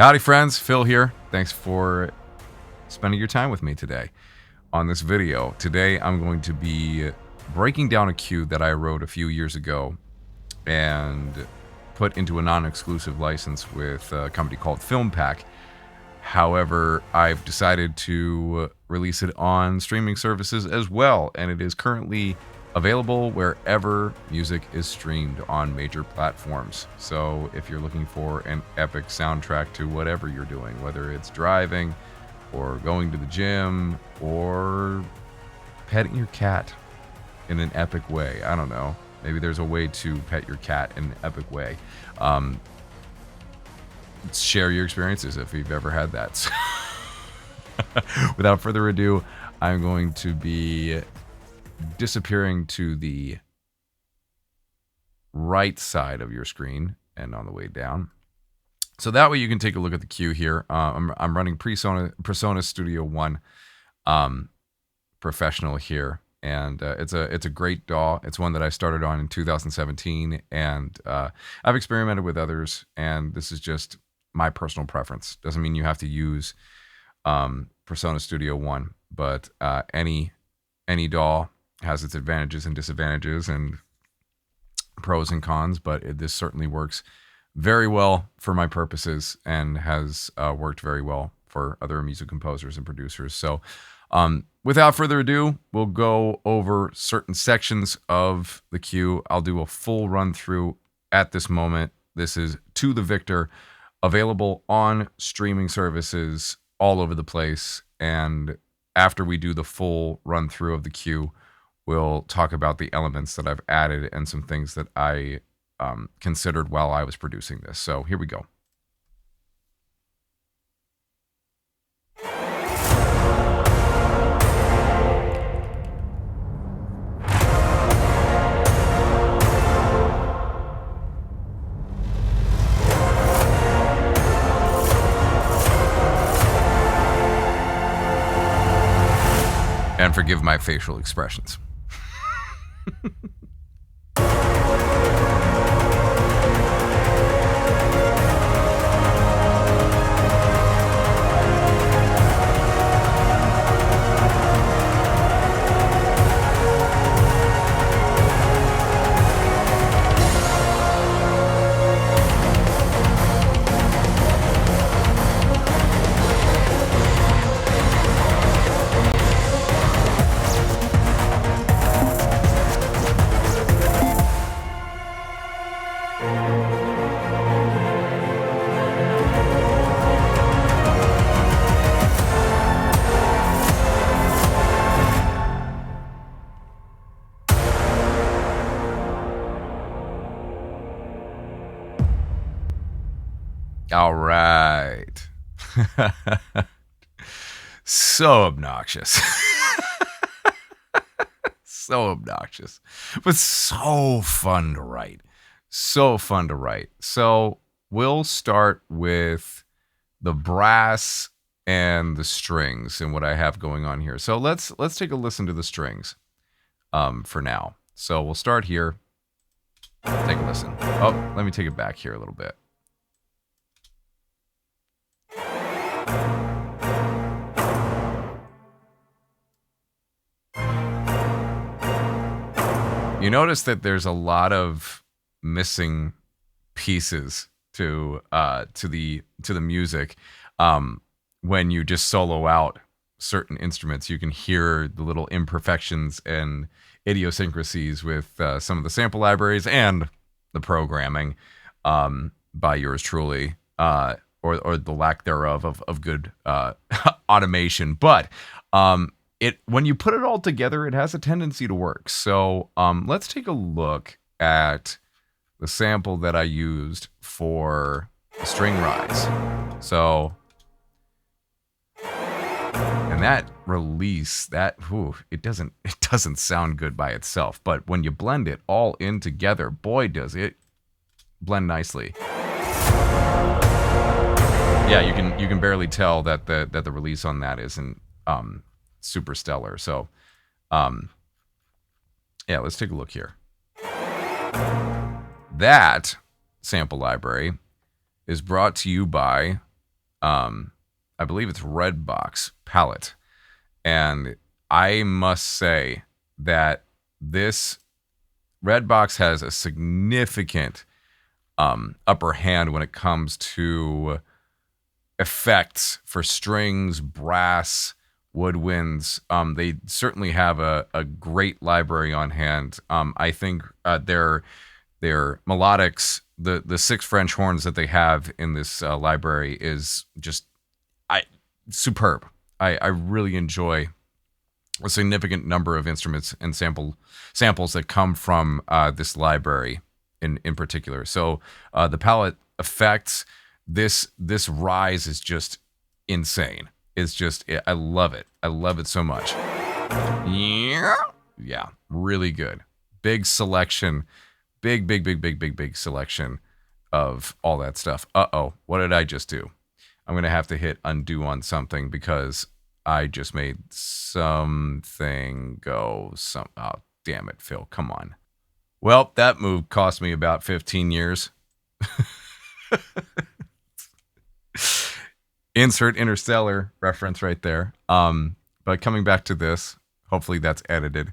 Howdy, friends. Phil here. Thanks for spending your time with me today on this video. Today, I'm going to be breaking down a cue that I wrote a few years ago and put into a non-exclusive license with a company called Phillip. However, I've decided to release it on streaming services as well, and it is currently available wherever music is streamed on major platforms. So if you're looking for an epic soundtrack to whatever you're doing, whether it's driving or going to the gym or petting your cat in an epic way, I don't know. Maybe there's a way to pet your cat in an epic way. Share your experiences if you've ever had that. Without further ado, I'm going to be disappearing to the right side of your screen and on the way down. So that way you can take a look at the cue here. I'm running Persona Studio 1 Professional here. And it's a great DAW. It's one that I started on in 2017. And I've experimented with others. And this is just my personal preference. Doesn't mean you have to use Persona Studio 1. But any DAW has its advantages and disadvantages and pros and cons, but this certainly works very well for my purposes and has worked very well for other music composers and producers. So without further ado, we'll go over certain sections of the cue. I'll do a full run through at this moment. This is To the Victor, available on streaming services all over the place. And after we do the full run through of the cue, we'll talk about the elements that I've added and some things that I considered while I was producing this. So here we go. And forgive my facial expressions. All right. So obnoxious. So obnoxious. But so fun to write. So fun to write. So we'll start with the brass and the strings and what I have going on here. So let's take a listen to the strings for now. So we'll start here. Take a listen. Oh, let me take it back here a little bit. You notice that there's a lot of missing pieces to the music. When you just solo out certain instruments, you can hear the little imperfections and idiosyncrasies with some of the sample libraries and the programming by yours truly, or the lack thereof of good automation. But when you put it all together, it has a tendency to work. So let's take a look at the sample that I used for the string rise. So, and that release, it doesn't sound good by itself, but when you blend it all in together, boy, does it blend nicely. Yeah, you can barely tell that the release on that isn't super stellar. So yeah, let's take a look here. That sample library is brought to you by I believe it's Redbox palette. And I must say that this Redbox has a significant upper hand when it comes to effects for strings, brass, woodwinds. They certainly have a great library on hand. I think their melodics, the 6 French horns that they have in this library is just I superb. I really enjoy a significant number of instruments and samples that come from this library in particular. So the palette effects, this rise is just insane. It's just I love it. I love it so much. Yeah, really good. Big selection, big selection of all that stuff. Uh-oh, what did I just do? I'm gonna have to hit undo on something because I just made something go oh, damn it, Phil, come on. Well, that move cost me about 15 years. Insert Interstellar reference right there. But coming back to this, hopefully that's edited.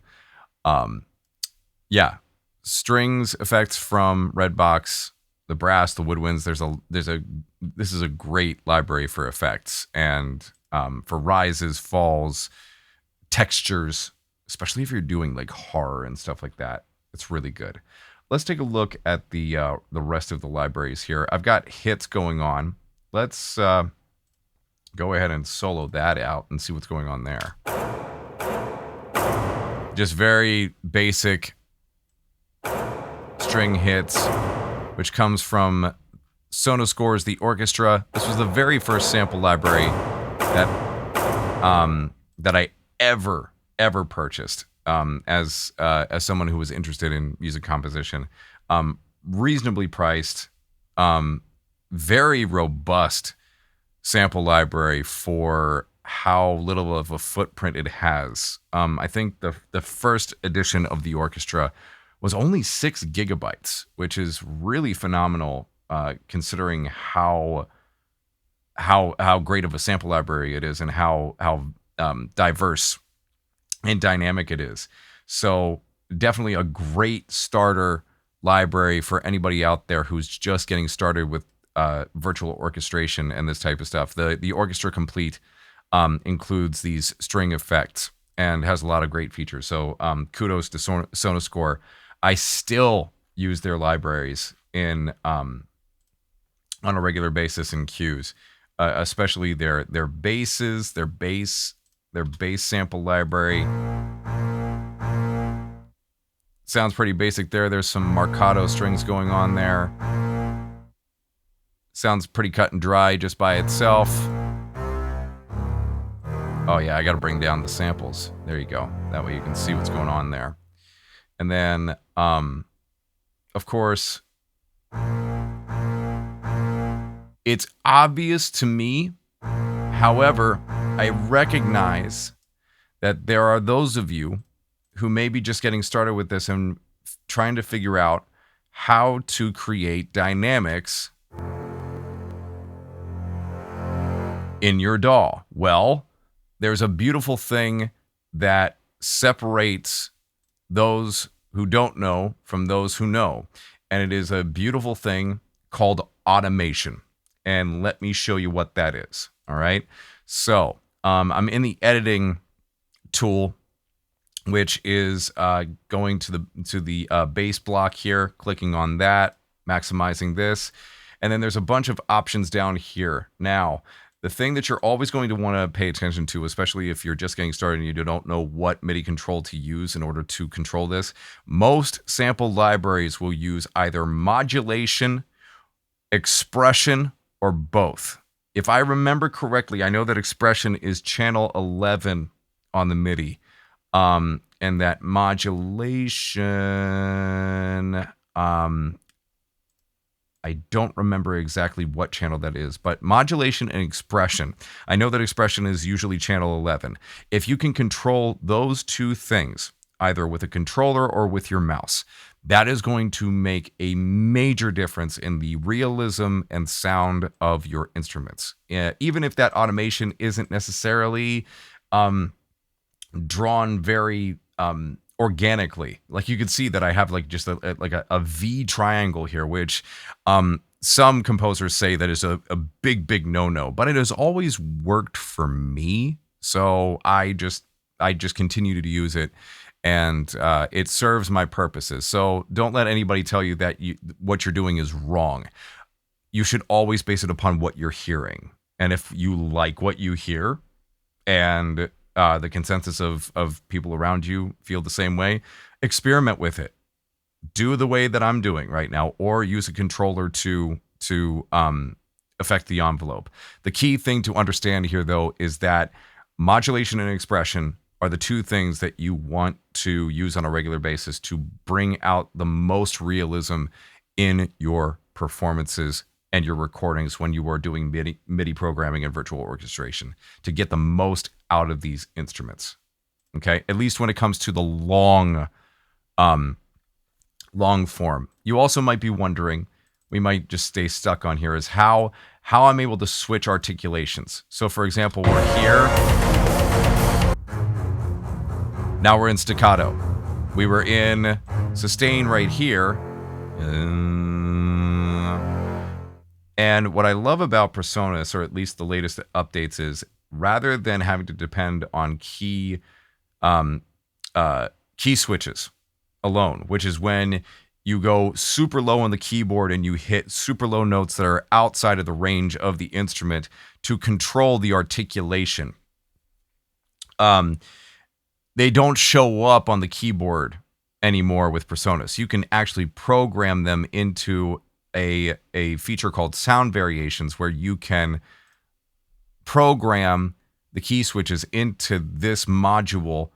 Yeah, strings effects from Redbox, the brass, the woodwinds. This is a great library for effects and for rises, falls, textures, especially if you're doing like horror and stuff like that. It's really good. Let's take a look at the rest of the libraries here. I've got hits going on. Let's go ahead and solo that out and see what's going on there. Just very basic string hits, which comes from Sonoscore's The Orchestra. This was the very first sample library that I ever purchased as someone who was interested in music composition. Reasonably priced, very robust sample library for how little of a footprint it has. I think the first edition of The Orchestra was only 6 gigabytes, which is really phenomenal considering how great of a sample library it is and how diverse and dynamic it is. So definitely a great starter library for anybody out there who's just getting started with virtual orchestration and this type of stuff. The Orchestra Complete includes these string effects and has a lot of great features. So kudos to Sonoscore. I still use their libraries in on a regular basis in cues, especially their basses, their bass sample library. Sounds pretty basic there. There's some marcato strings going on there. Sounds pretty cut and dry just by itself. Oh yeah, I gotta bring down the samples. There you go. That way you can see what's going on there. And then, of course, it's obvious to me. However, I recognize that there are those of you who may be just getting started with this and trying to figure out how to create dynamics in your DAW. Well, there's a beautiful thing that separates those who don't know from those who know. And it is a beautiful thing called automation. And let me show you what that is. All right. So I'm in the editing tool, which is going to the bass block here, clicking on that, maximizing this. And then there's a bunch of options down here. Now, the thing that you're always going to want to pay attention to, especially if you're just getting started and you don't know what MIDI control to use in order to control this, most sample libraries will use either modulation, expression, or both. If I remember correctly, I know that expression is channel 11 on the MIDI, and that modulation, I don't remember exactly what channel that is, but modulation and expression, I know that expression is usually channel 11. If you can control those two things, either with a controller or with your mouse, that is going to make a major difference in the realism and sound of your instruments. Even if that automation isn't necessarily drawn very organically. Like you could see that I have like just a V triangle here, which some composers say that is a big no-no, but it has always worked for me. So I just continue to use it, and it serves my purposes. So don't let anybody tell you that what you're doing is wrong. You should always base it upon what you're hearing. And if you like what you hear, and the consensus of people around you feel the same way, experiment with it. Do the way that I'm doing right now, or use a controller to affect the envelope. The key thing to understand here, though, is that modulation and expression are the two things that you want to use on a regular basis to bring out the most realism in your performances and your recordings when you are doing MIDI programming and virtual orchestration, to get the most out of these instruments. Okay, at least when it comes to the long form. You also might be wondering, we might just stay stuck on here, is how I'm able to switch articulations. So for example, we're here. Now we're in staccato. We were in sustain right here. And what I love about Presonus, or at least the latest updates, is rather than having to depend on key switches alone, which is when you go super low on the keyboard and you hit super low notes that are outside of the range of the instrument to control the articulation. They don't show up on the keyboard anymore with Presonus. You can actually program them into a feature called sound variations, where you can program the key switches into this module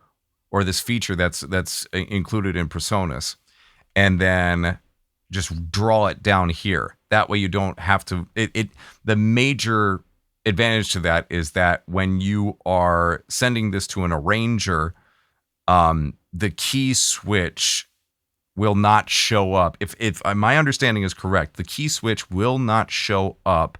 or this feature that's included in Presonus, and then just draw it down here. That way you don't have to. The major advantage to that is that when you are sending this to an arranger, the key switch will not show up. If my understanding is correct, the key switch will not show up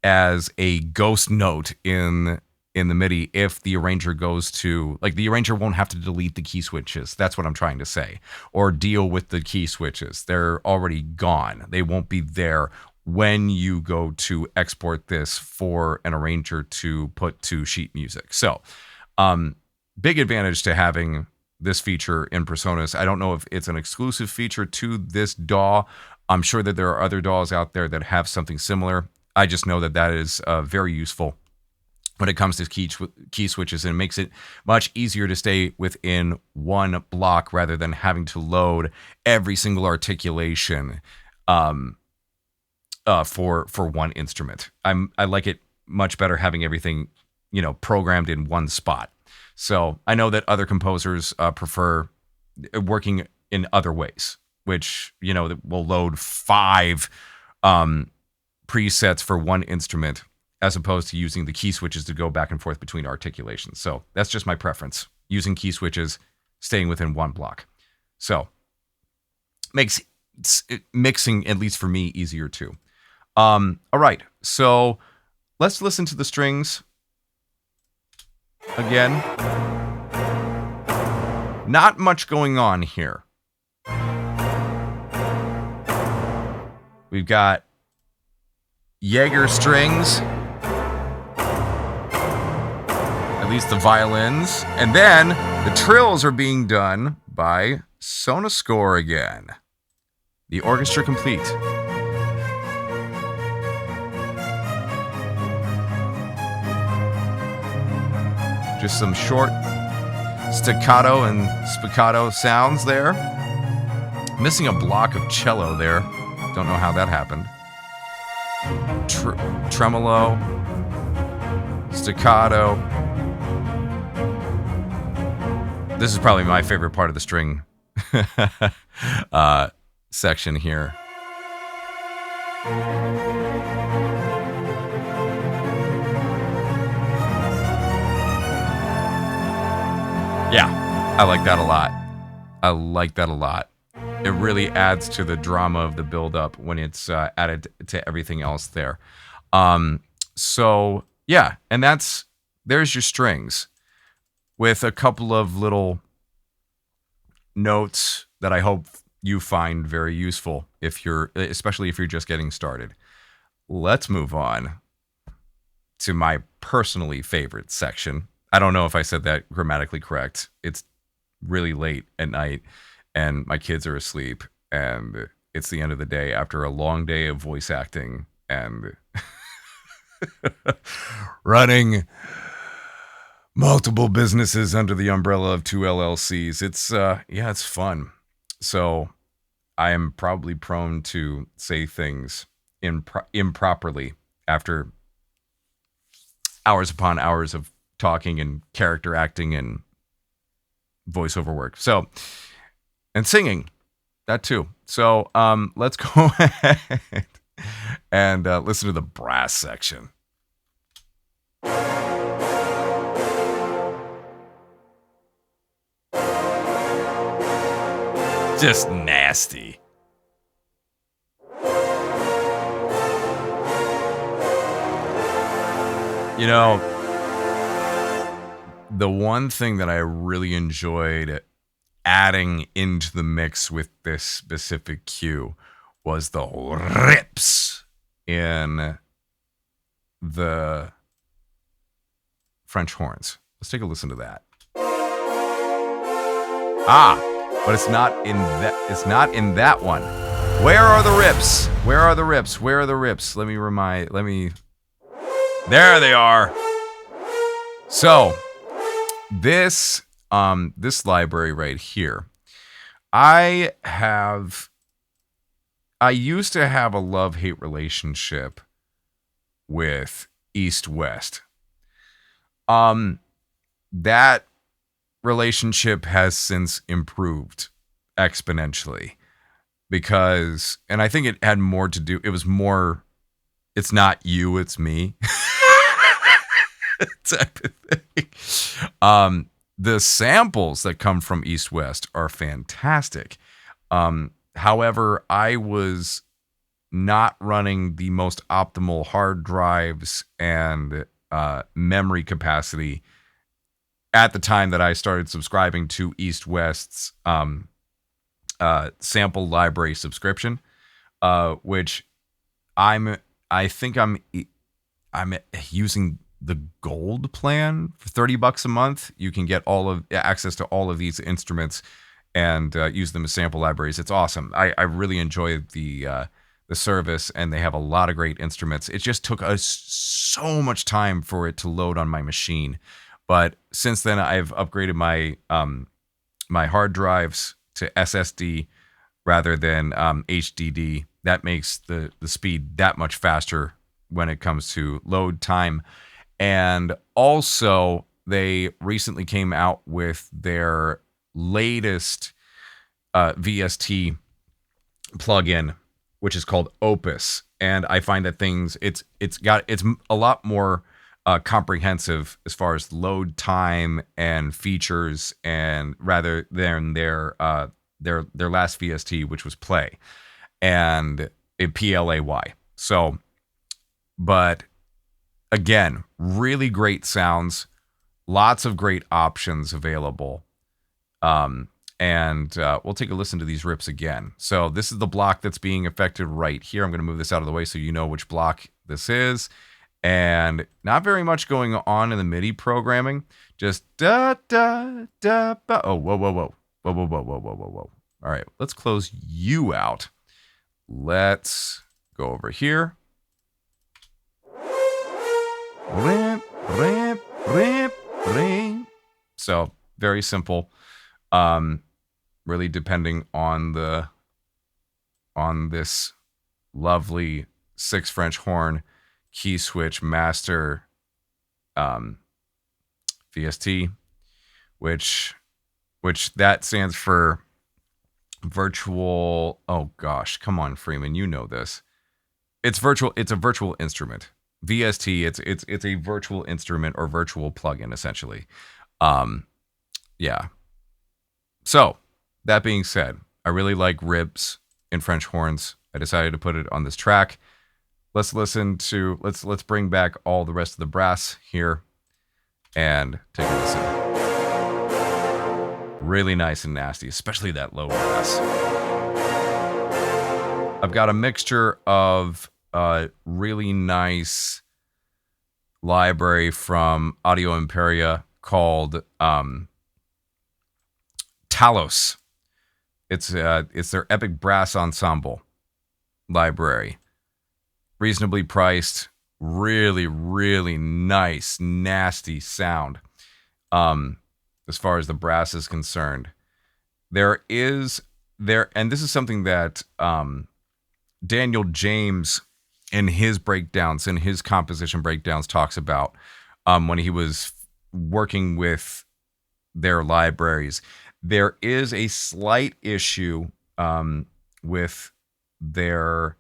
as a ghost note in the MIDI if the arranger goes to, like, the arranger won't have to delete the key switches. That's what I'm trying to say. Or deal with the key switches. They're already gone. They won't be there when you go to export this for an arranger to put to sheet music. So, big advantage to having this feature in Presonus. I don't know if it's an exclusive feature to this DAW. I'm sure that there are other DAWs out there that have something similar. I just know that that is very useful when it comes to key switches, and makes it much easier to stay within one block rather than having to load every single articulation for one instrument. I like it much better having everything, programmed in one spot. So I know that other composers prefer working in other ways, which, will load 5 presets for one instrument, as opposed to using the key switches to go back and forth between articulations. So that's just my preference, using key switches, staying within one block. So makes mixing, at least for me, easier too. All right, so let's listen to the strings again. Not much going on here. We've got Jaeger strings, at least the violins, and then the trills are being done by Sonoscore again. The orchestra complete. Just some short staccato and spiccato sounds there. Missing a block of cello there. Don't know how that happened. Tremolo, staccato. This is probably my favorite part of the string section here. Yeah, I like that a lot. it really adds to the drama of the build-up when it's added to everything else there. So yeah, and there's your strings with a couple of little notes that I hope you find very useful especially if you're just getting started. Let's move on to my personally favorite section. I don't know if I said that grammatically correct. It's really late at night and my kids are asleep and it's the end of the day after a long day of voice acting and running multiple businesses under the umbrella of 2 LLCs. It's fun. So I am probably prone to say things improperly after hours upon hours of talking and character acting and voiceover work. So, and singing, that too. So let's go ahead and listen to the brass section. Just nasty. You know, the one thing that I really enjoyed adding into the mix with this specific cue was the rips in the French horns. Let's take a listen to that. But it's not in that one. Where are the rips? Where are the rips? Where are the rips? There they are. So, this library right here, I used to have a love-hate relationship with East West. That relationship has since improved exponentially and I think it had more to do, it's not you, it's me type of thing. The samples that come from East West are fantastic. However, I was not running the most optimal hard drives and memory capacity at the time that I started subscribing to East West's sample library subscription, which I think I'm using the gold plan for $30 a month. You can get access to all of these instruments and use them as sample libraries. It's awesome. I really enjoy the service, and they have a lot of great instruments. It just took us so much time for it to load on my machine. But since then, I've upgraded my my hard drives to SSD rather than HDD. That makes the speed that much faster when it comes to load time. And also, they recently came out with their latest VST plugin, which is called Opus. And I find that it's a lot more comprehensive as far as load time and features, and rather than their last VST, which was Play and PLAY. So, but again, really great sounds, lots of great options available. And we'll take a listen to these rips again. So this is the block that's being affected right here. I'm going to move this out of the way so you know which block this is. And not very much going on in the MIDI programming. Just da da da ba. Oh, whoa, whoa, whoa, whoa, whoa, whoa, whoa, whoa, whoa, whoa. All right, let's close you out. Let's go over here. Rip, rip, rip, rip. So very simple. Really depending on this lovely 6 French horn key switch master VST, which that stands for virtual. Oh gosh, come on, Freeman, you know this. It's virtual. It's a virtual instrument. VST. It's a virtual instrument or virtual plugin essentially. Yeah. So that being said, I really like ribs and French horns. I decided to put it on this track. Let's bring back all the rest of the brass here and take a listen. Really nice and nasty, especially that low brass. I've got a mixture of really nice library from Audio Imperia called Talos. It's their Epic Brass Ensemble library. Reasonably priced, really, really nice, nasty sound. As far as the brass is concerned, and this is something that Daniel James in his breakdowns, in his composition breakdowns, talks about when he was working with their libraries. There is a slight issue with their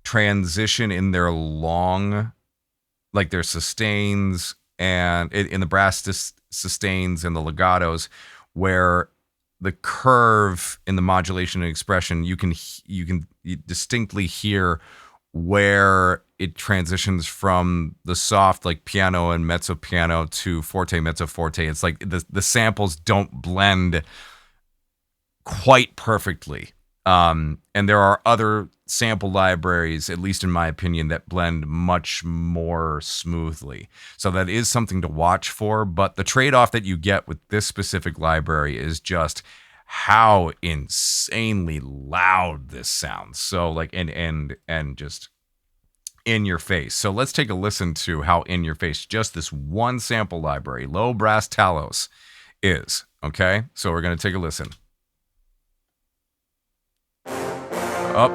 transition in their long, like their sustains and in the brass sustains and the legatos, where the curve in the modulation and expression, you can distinctly hear where it transitions from the soft, like piano and mezzo piano, to forte, mezzo forte. It's like the samples don't blend quite perfectly. And there are other sample libraries, at least in my opinion, that blend much more smoothly. So that is something to watch for. But the trade-off that you get with this specific library is just how insanely loud this sounds. So like, and just in your face. So let's take a listen to how in your face just this one sample library, low brass Talos, is. Okay, so we're going to take a listen. Up.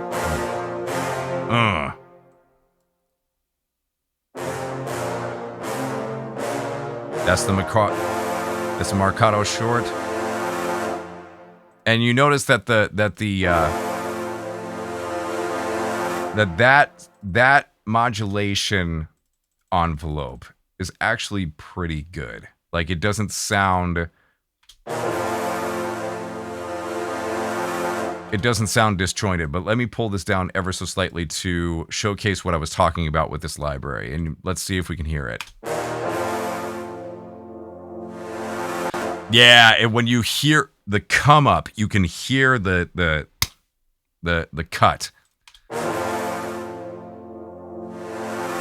That's the Marcato short. And you notice that that modulation envelope is actually pretty good. Like, it doesn't sound disjointed, but let me pull this down ever so slightly to showcase what I was talking about with this library, and let's see if we can hear it. Yeah, when you hear the come up, you can hear the cut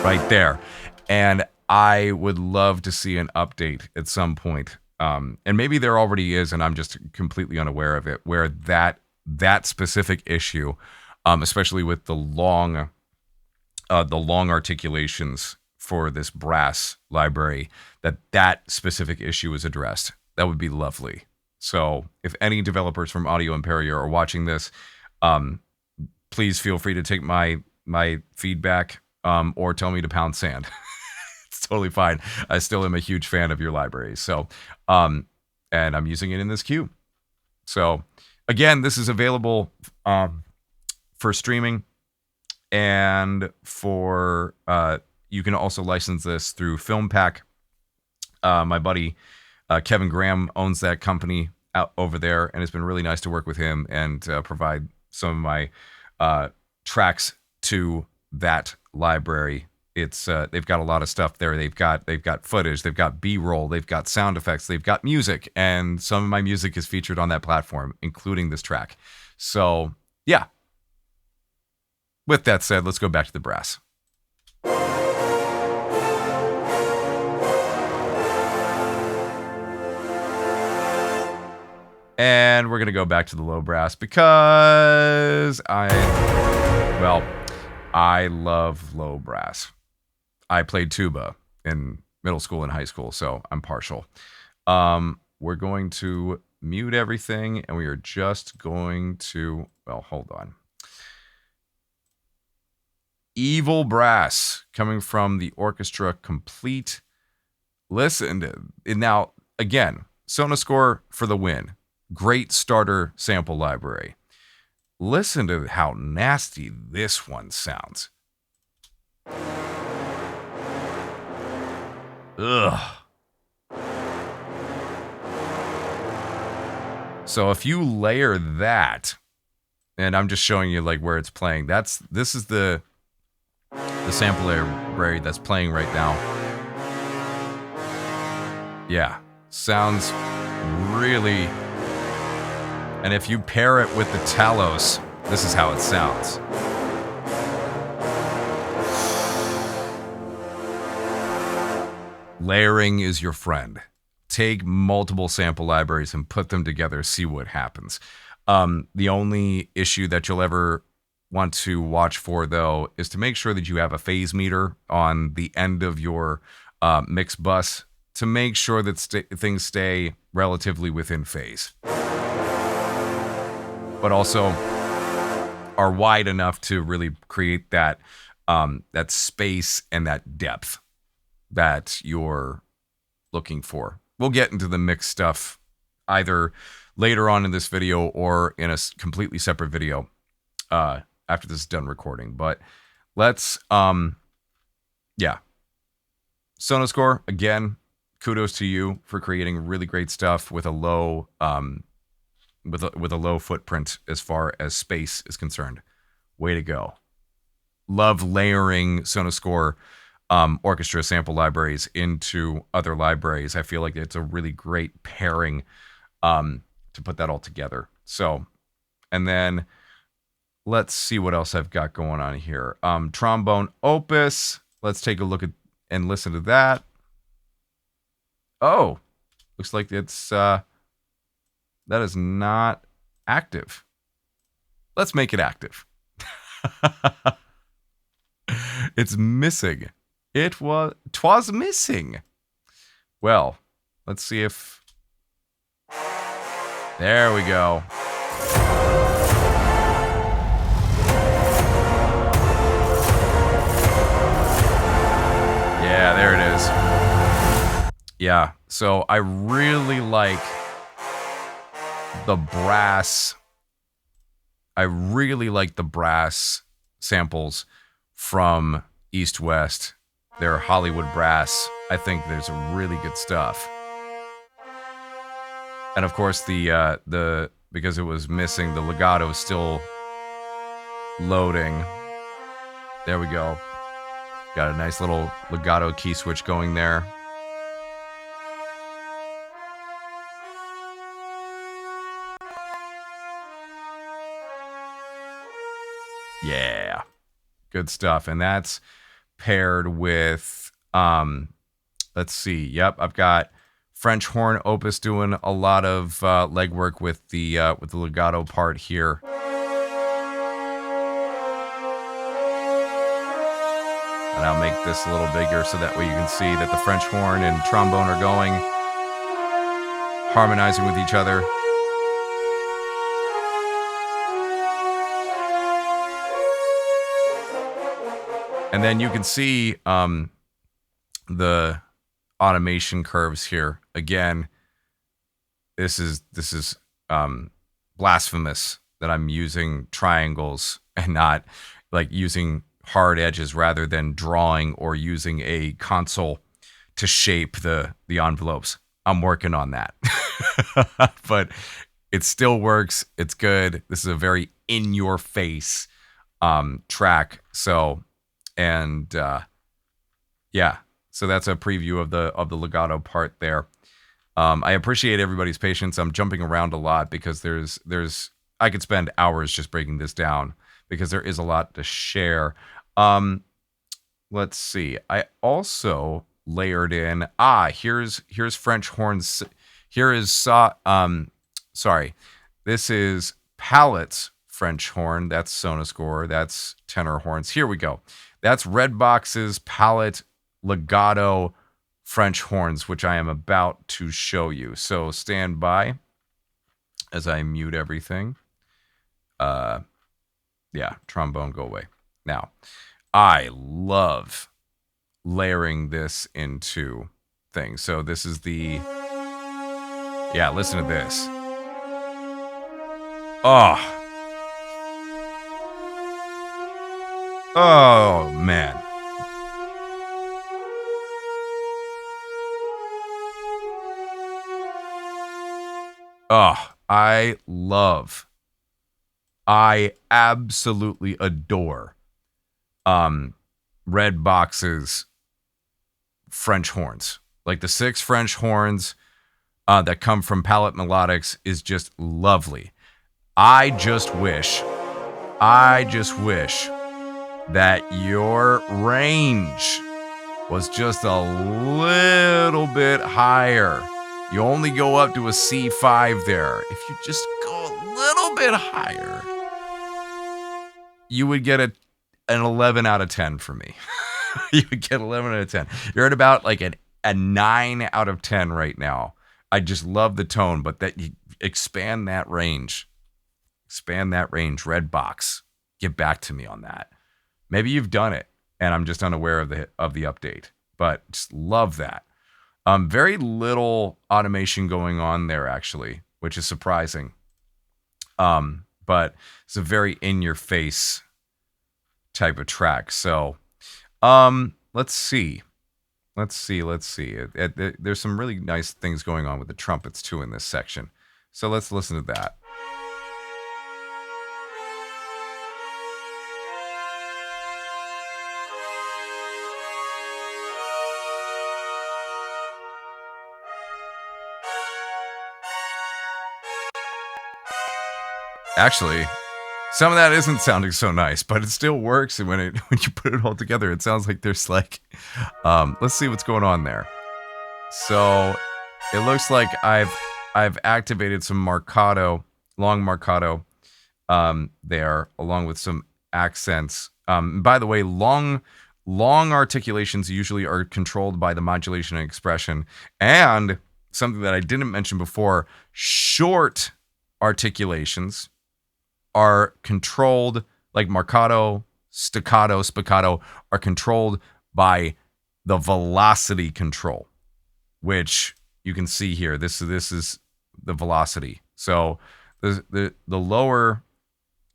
right there. And I would love to see an update at some point. And maybe there already is, and I'm just completely unaware of it, where that specific issue, especially with the long articulations for this brass library, that specific issue is addressed. That would be lovely. So if any developers from Audio Imperia are watching this, please feel free to take my feedback, or tell me to pound sand. It's totally fine. I still am a huge fan of your library. So, and I'm using it in this queue. So again, this is available for streaming, and for you can also license this through Film Pack. My buddy Kevin Graham owns that company out over there, and it's been really nice to work with him and provide some of my tracks to that library. It's they've got a lot of stuff there. They've got footage, they've got B-roll, they've got sound effects, they've got music, and some of my music is featured on that platform, including this track. So yeah. With that said, let's go back to the brass. And we're going to go back to the low brass because I love low brass. I played tuba in middle school and high school, so I'm partial. We're going to mute everything, and we are just going to, well, hold on. Evil Brass, coming from the orchestra complete. Listen to, now, again, Sonascore for the win. Great starter sample library. Listen to how nasty this one sounds. Ugh. So if you layer that And I'm just showing you like where it's playing. This is the sample library that's playing right now. Yeah, sounds really. And if you pair it with the Talos, this is how it sounds. Layering is your friend. Take multiple sample libraries and put them together, see what happens. The only issue that you'll ever want to watch for, though, is to make sure that you have a phase meter on the end of your mix bus to make sure that things stay relatively within phase, but also are wide enough to really create that that space and that depth that you're looking for. We'll get into the mix stuff either later on in this video or in a completely separate video after this is done recording. But let's, yeah. Sonoscore, again, kudos to you for creating really great stuff with a low, with a low footprint as far as space is concerned. Way to go. Love layering Sonoscore orchestra sample libraries into other libraries. I feel like it's a really great pairing to put that all together. So, and then let's see what else I've got going on here. Trombone Opus. Let's take a look at and listen to that. Oh, looks like it's that is not active. Let's make it active. It's missing. Twas missing. Well, let's see if. There we go. Yeah, there it is. Yeah, so I really like the brass. I really like the brass samples from East West. Their Hollywood brass. I think there's really good stuff. And of course, the because it was missing, the legato is still loading. There we go. Got a nice little legato key switch going there. Yeah, good stuff. And that's paired with, let's see. Yep, I've got French horn opus doing a lot of legwork with the legato part here. And I'll make this a little bigger so that way you can see that the French horn and trombone are going, harmonizing with each other. And then you can see the automation curves here. Again, this is blasphemous that I'm using triangles and not like using hard edges rather than drawing or using a console to shape the envelopes. I'm working on that. But it still works. It's good. This is a very in your face track. So, and yeah, so that's a preview of the legato part there. I appreciate everybody's patience. I'm jumping around a lot because there's I could spend hours just breaking this down because there is a lot to share. Let's see. I also layered in. Here's French horns. Here is sorry. This is Palettes French horn. That's Sonoscore. That's tenor horns. Here we go. That's Redbox's Palette legato French horns, which I am about to show you. So stand by as I mute everything. Yeah, trombone, go away. Now, I love layering this into things. So this is the, yeah, listen to this. Oh, man. I love I absolutely adore Red Box's French horns. Like the 6 French horns that come from Palette Melodics is just lovely. I just wish that your range was just a little bit higher. You only go up to a C5 there. If you just go a little bit higher, you would get an 11 out of 10 for me. You would get 11 out of 10. You're at about like a 9 out of 10 right now. I just love the tone, but that you expand that range. Expand that range. Red Box. Get back to me on that. Maybe you've done it and I'm just unaware of the update, but just love that. Very little automation going on there actually, which is surprising. But it's a very in your face type of track. So, let's see. There's some really nice things going on with the trumpets too in this section. So let's listen to that. Actually, some of that isn't sounding so nice, but it still works. And when you put it all together, it sounds like there's like, let's see what's going on there. So it looks like I've activated some marcato, long marcato, there, along with some accents. By the way, long articulations usually are controlled by the modulation and expression, and something that I didn't mention before, short articulations are controlled, like marcato, staccato, spiccato, are controlled by the velocity control, which you can see here. This is the velocity. So the lower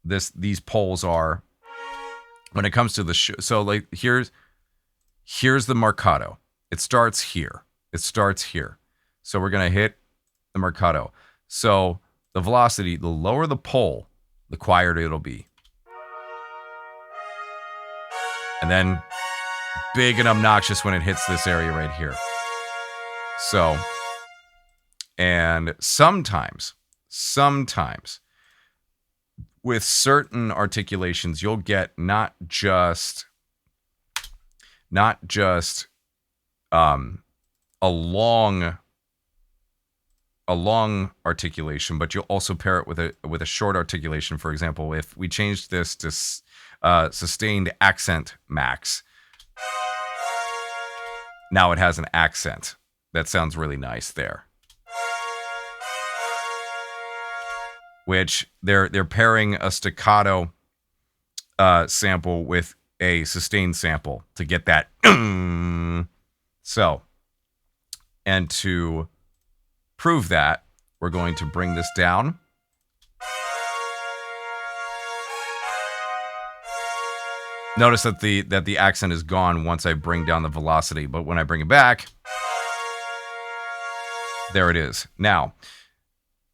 these poles are, when it comes to the so like here's the marcato. It starts here. So we're gonna hit the marcato. So the velocity, the lower the pole, the quieter it'll be. And then big and obnoxious when it hits this area right here. So, and sometimes with certain articulations, you'll get not just a long articulation, but you'll also pair it with a short articulation. For example, if we changed this to sustained accent max, now it has an accent. That sounds really nice there. Which they're pairing a staccato sample with a sustained sample to get that. So, and to prove that, we're going to bring this down. Notice that the accent is gone once I bring down the velocity, but when I bring it back, there it is. Now,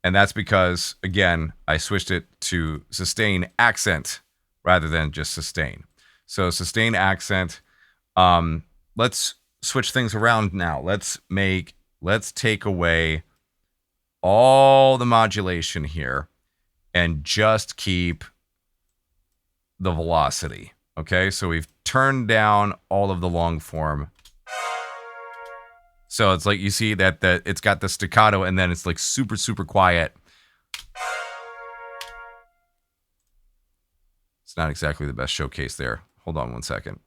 and that's because, again, I switched it to sustain accent rather than just sustain. So sustain accent. Let's switch things around now. Let's take away all the modulation here and just keep the velocity. Okay, so we've turned down all of the long form. So it's like you see that it's got the staccato and then it's like super, super quiet. It's not exactly the best showcase there. Hold on one second.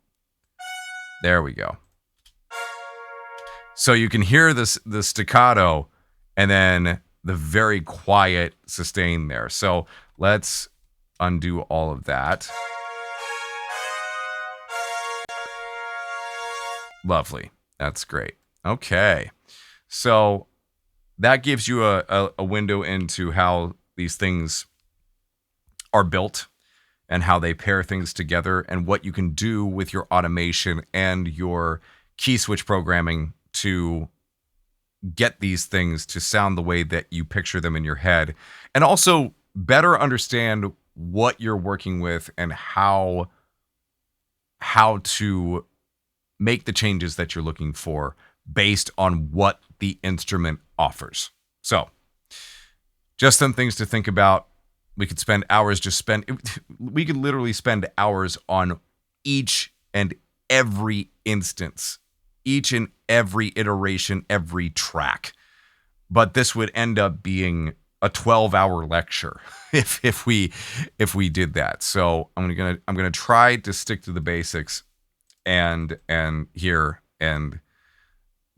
There we go. So you can hear the staccato and then the very quiet sustain there. So let's undo all of that. Lovely. That's great. Okay. So that gives you a window into how these things are built and how they pair things together and what you can do with your automation and your key switch programming to get these things to sound the way that you picture them in your head, and also better understand what you're working with and how to make the changes that you're looking for based on what the instrument offers. So, just some things to think about. We could spend hours we could literally spend hours on each and every instance, each and every iteration, every track. But this would end up being a 12-hour lecture if we did that. So I'm gonna try to stick to the basics and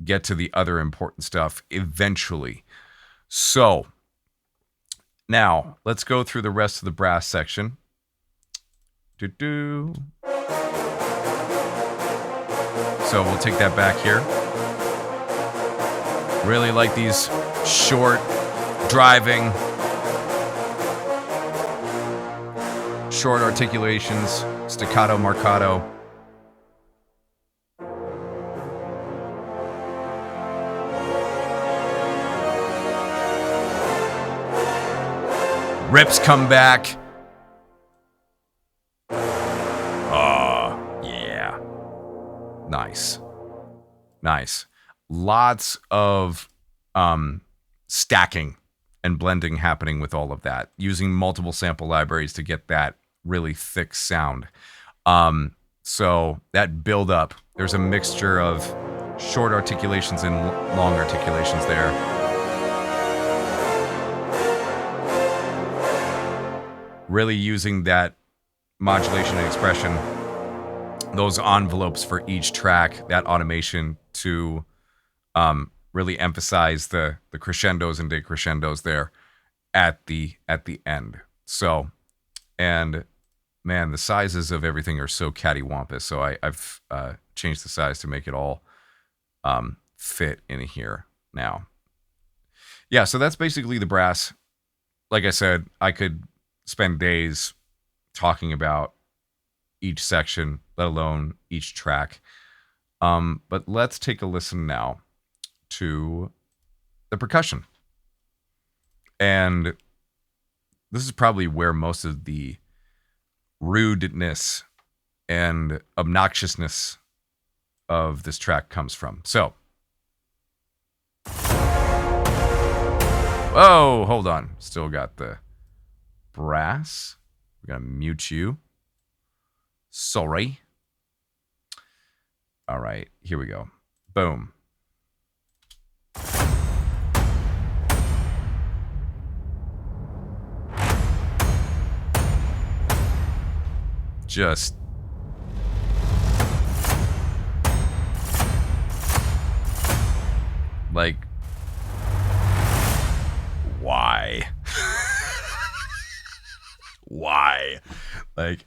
get to the other important stuff eventually. So now let's go through the rest of the brass section. So we'll take that back here. Really like these short, driving, short articulations, staccato, marcato. Rips come back. Yeah. Nice. Lots of stacking and blending happening with all of that, using multiple sample libraries to get that really thick sound. So that build up, there's a mixture of short articulations and long articulations there. Really using that modulation and expression, those envelopes for each track, that automation to really emphasize the crescendos and decrescendos there at the end. So, and man, the sizes of everything are so cattywampus. So I've changed the size to make it all fit in here now. Yeah, so that's basically the brass. Like I said, I could spend days talking about each section, let alone each track. But let's take a listen now to the percussion. And this is probably where most of the rudeness and obnoxiousness of this track comes from. So, whoa, hold on. Still got the brass. We're going to mute you. Sorry. All right, here we go. Boom. Just like, why? Why? Like,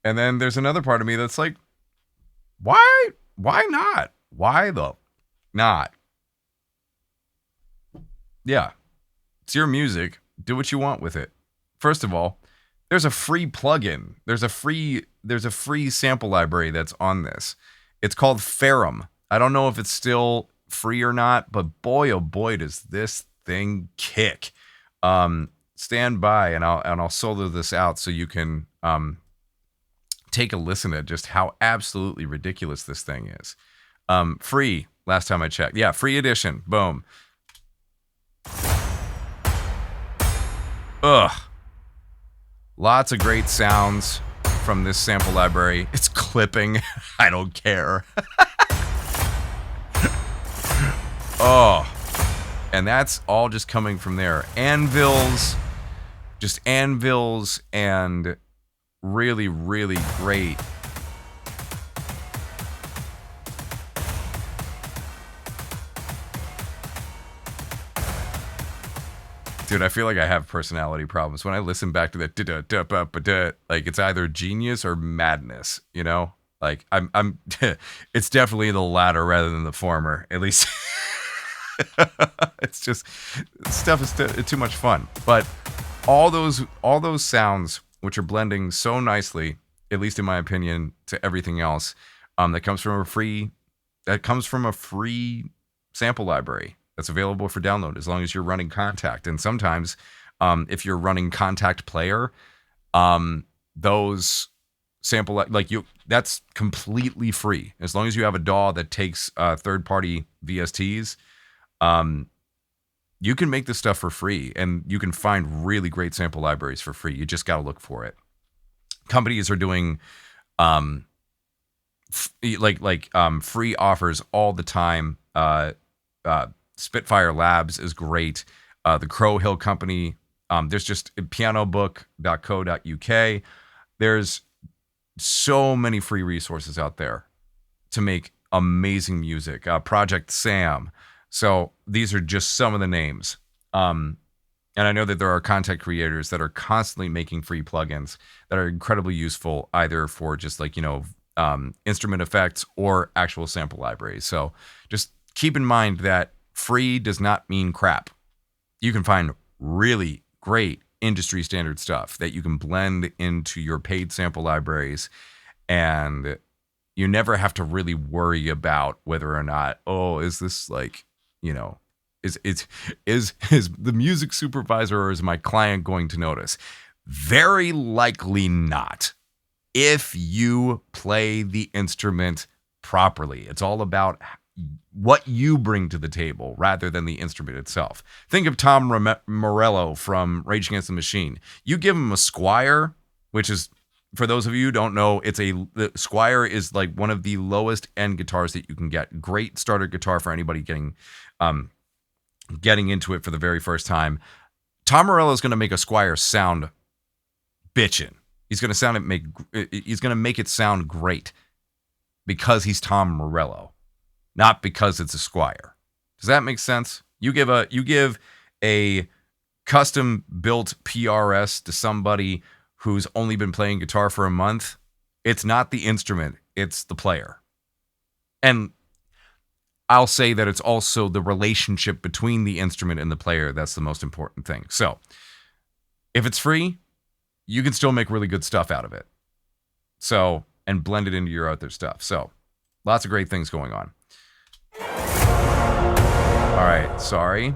and then there's another part of me that's like, why not? Why the not? Yeah, it's your music. Do what you want with it. First of all, there's a free plugin. There's a free sample library that's on this. It's called Ferrum. I don't know if it's still free or not, but boy, oh boy, does this thing kick. Stand by and I'll solo this out so you can take a listen to just how absolutely ridiculous this thing is. Free, last time I checked. Yeah, free edition. Boom. Ugh. Lots of great sounds from this sample library. It's clipping. I don't care. Oh. And that's all just coming from there. Anvils and really, really great. Dude, I feel like I have personality problems. When I listen back to that, like it's either genius or madness, you know? Like I'm it's definitely the latter rather than the former. At least it's just stuff is too much fun. But all those sounds which are blending so nicely, at least in my opinion, to everything else, that comes from a free sample library that's available for download as long as you're running Contact. And sometimes if you're running Contact Player, those sample that's completely free as long as you have a DAW that takes third-party VSTs. You can make this stuff for free, and you can find really great sample libraries for free. You just got to look for it. Companies are doing free offers all the time. Spitfire Labs is great. The Crow Hill Company. There's just pianobook.co.uk. There's so many free resources out there to make amazing music. Project Sam. So these are just some of the names. And I know that there are content creators that are constantly making free plugins that are incredibly useful, either for just instrument effects or actual sample libraries. So just keep in mind that free does not mean crap. You can find really great industry standard stuff that you can blend into your paid sample libraries, and you never have to really worry about whether or not, is this is the music supervisor or is my client going to notice? Very likely not, if you play the instrument properly. It's all about what you bring to the table rather than the instrument itself. Think of Tom Morello from Rage Against the Machine. You give him a Squier, which is, for those of you who don't know, the Squier is like one of the lowest end guitars that you can get. Great starter guitar for anybody getting into it for the very first time. Tom Morello is going to make a Squier sound bitchin'. He's going to make it sound great because he's Tom Morello, not because it's a Squier. Does that make sense? You give a custom built PRS to somebody who's only been playing guitar for a month. It's not the instrument, it's the player. And I'll say that it's also the relationship between the instrument and the player that's the most important thing. So if it's free, you can still make really good stuff out of it. So, and blend it into your other stuff. So lots of great things going on. All right, sorry.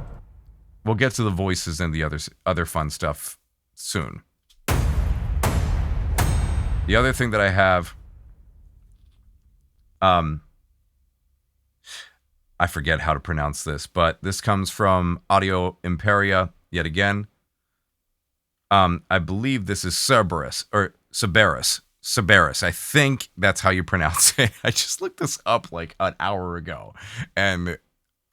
We'll get to the voices and the other fun stuff soon. The other thing that I have, I forget how to pronounce this, but this comes from Audio Imperia yet again. I believe this is Cerberus or Cerberus. I think that's how you pronounce it. I just looked this up like an hour ago, and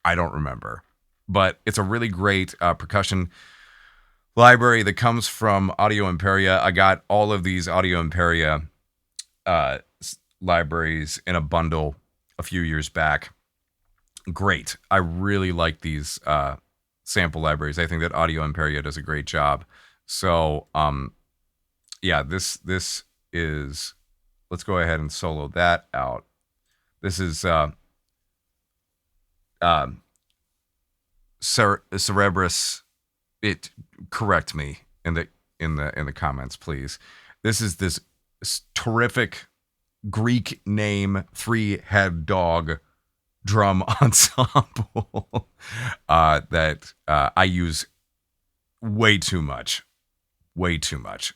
I don't remember. But it's a really great percussion library that comes from Audio Imperia. I got all of these Audio Imperia libraries in a bundle a few years back. Great. I really like these sample libraries. I think that Audio Imperia does a great job. So, this is, let's go ahead and solo that out. This is Cerebrus. Correct me in the comments, please. This is this terrific Greek name 3-head dog drum ensemble that I use way too much.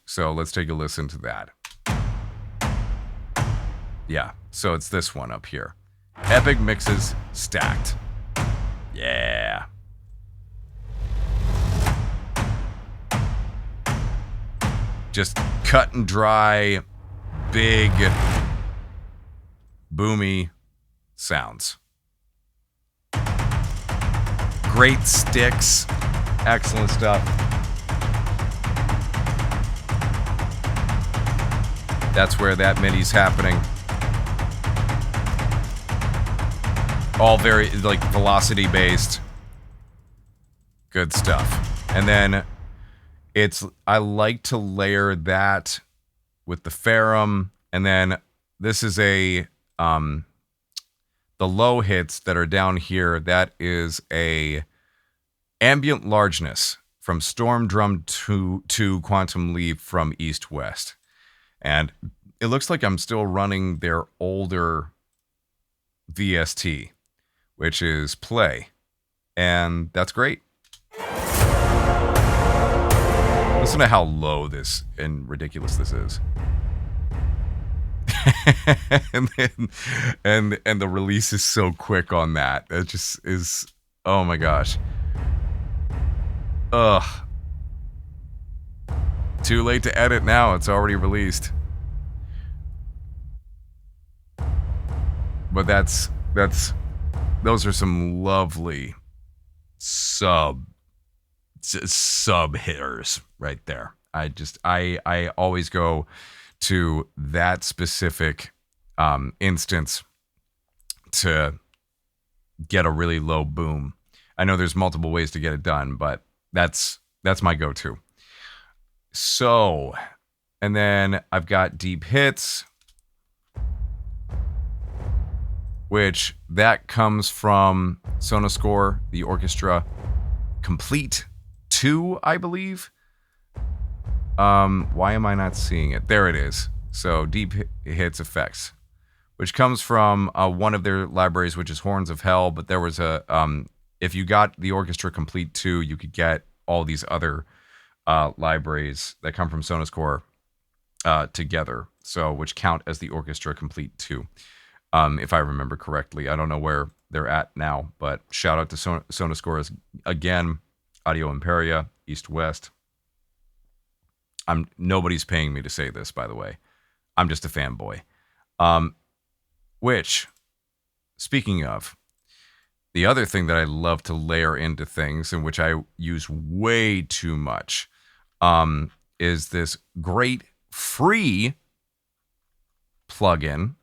So let's take a listen to that. Yeah, so it's this one up here. Epic mixes stacked. Yeah. Just cut and dry, big, boomy sounds. Great sticks. Excellent stuff. That's where that MIDI's happening. All very velocity based. Good stuff. And then I like to layer that with the Ferrum, and then this is the low hits that are down here. That is a ambient largeness from Storm Drum to Quantum Leap from East West. And it looks like I'm still running their older VST, which is Play. And that's great. Listen to how low this and ridiculous this is. and the release is so quick on that. It just is, oh my gosh. Ugh. Too late to edit now. It's already released. But those are some lovely sub hitters right there. I always go to that specific instance to get a really low boom. I know there's multiple ways to get it done, but that's my go-to. So, and then I've got deep hits, which that comes from Sonoscore, the Orchestra Complete 2, I believe. Why am I not seeing it? There it is. So deep hits effects, which comes from one of their libraries, which is Horns of Hell. But there was a if you got the Orchestra Complete 2, you could get all these other libraries that come from Sonoscore together. So which count as the Orchestra Complete 2, if I remember correctly. I don't know where they're at now, but shout out to Sonoscore again. Audio Imperia, East West. Nobody's paying me to say this, by the way. I'm just a fanboy. Which, speaking of, the other thing that I love to layer into things, and which I use way too much, is this great free plugin,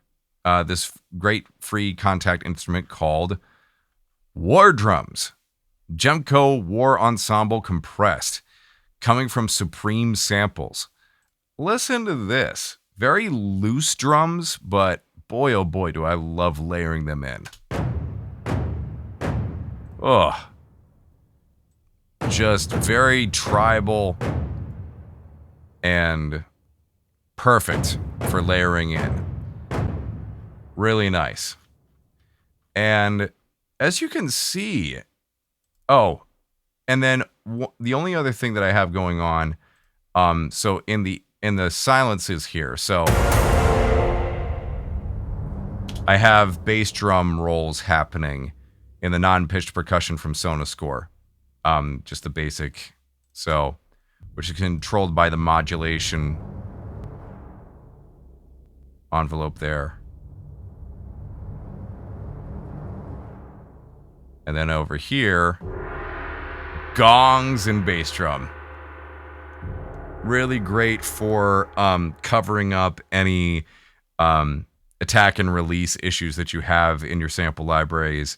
this great free contact instrument called War Drums. Gemco War Ensemble Compressed, coming from Supreme Samples. Listen to this. Very loose drums, but boy, oh boy, do I love layering them in. Oh, just very tribal and perfect for layering in. Really nice. And as you can see, oh, and then the only other thing that I have going on, so in the silences here, so I have bass drum rolls happening in the non-pitched percussion from Sonoscore, just the basic, so which is controlled by the modulation envelope there. And then over here, gongs and bass drum. Really great for covering up any attack and release issues that you have in your sample libraries.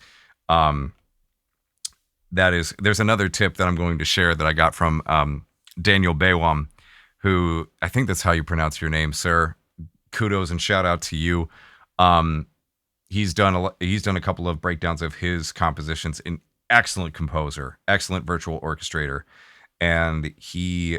There's another tip that I'm going to share that I got from Daniel Bewam, who, I think that's how you pronounce your name, sir. Kudos and shout out to you. He's done a couple of breakdowns of his compositions. An excellent composer, excellent virtual orchestrator, and he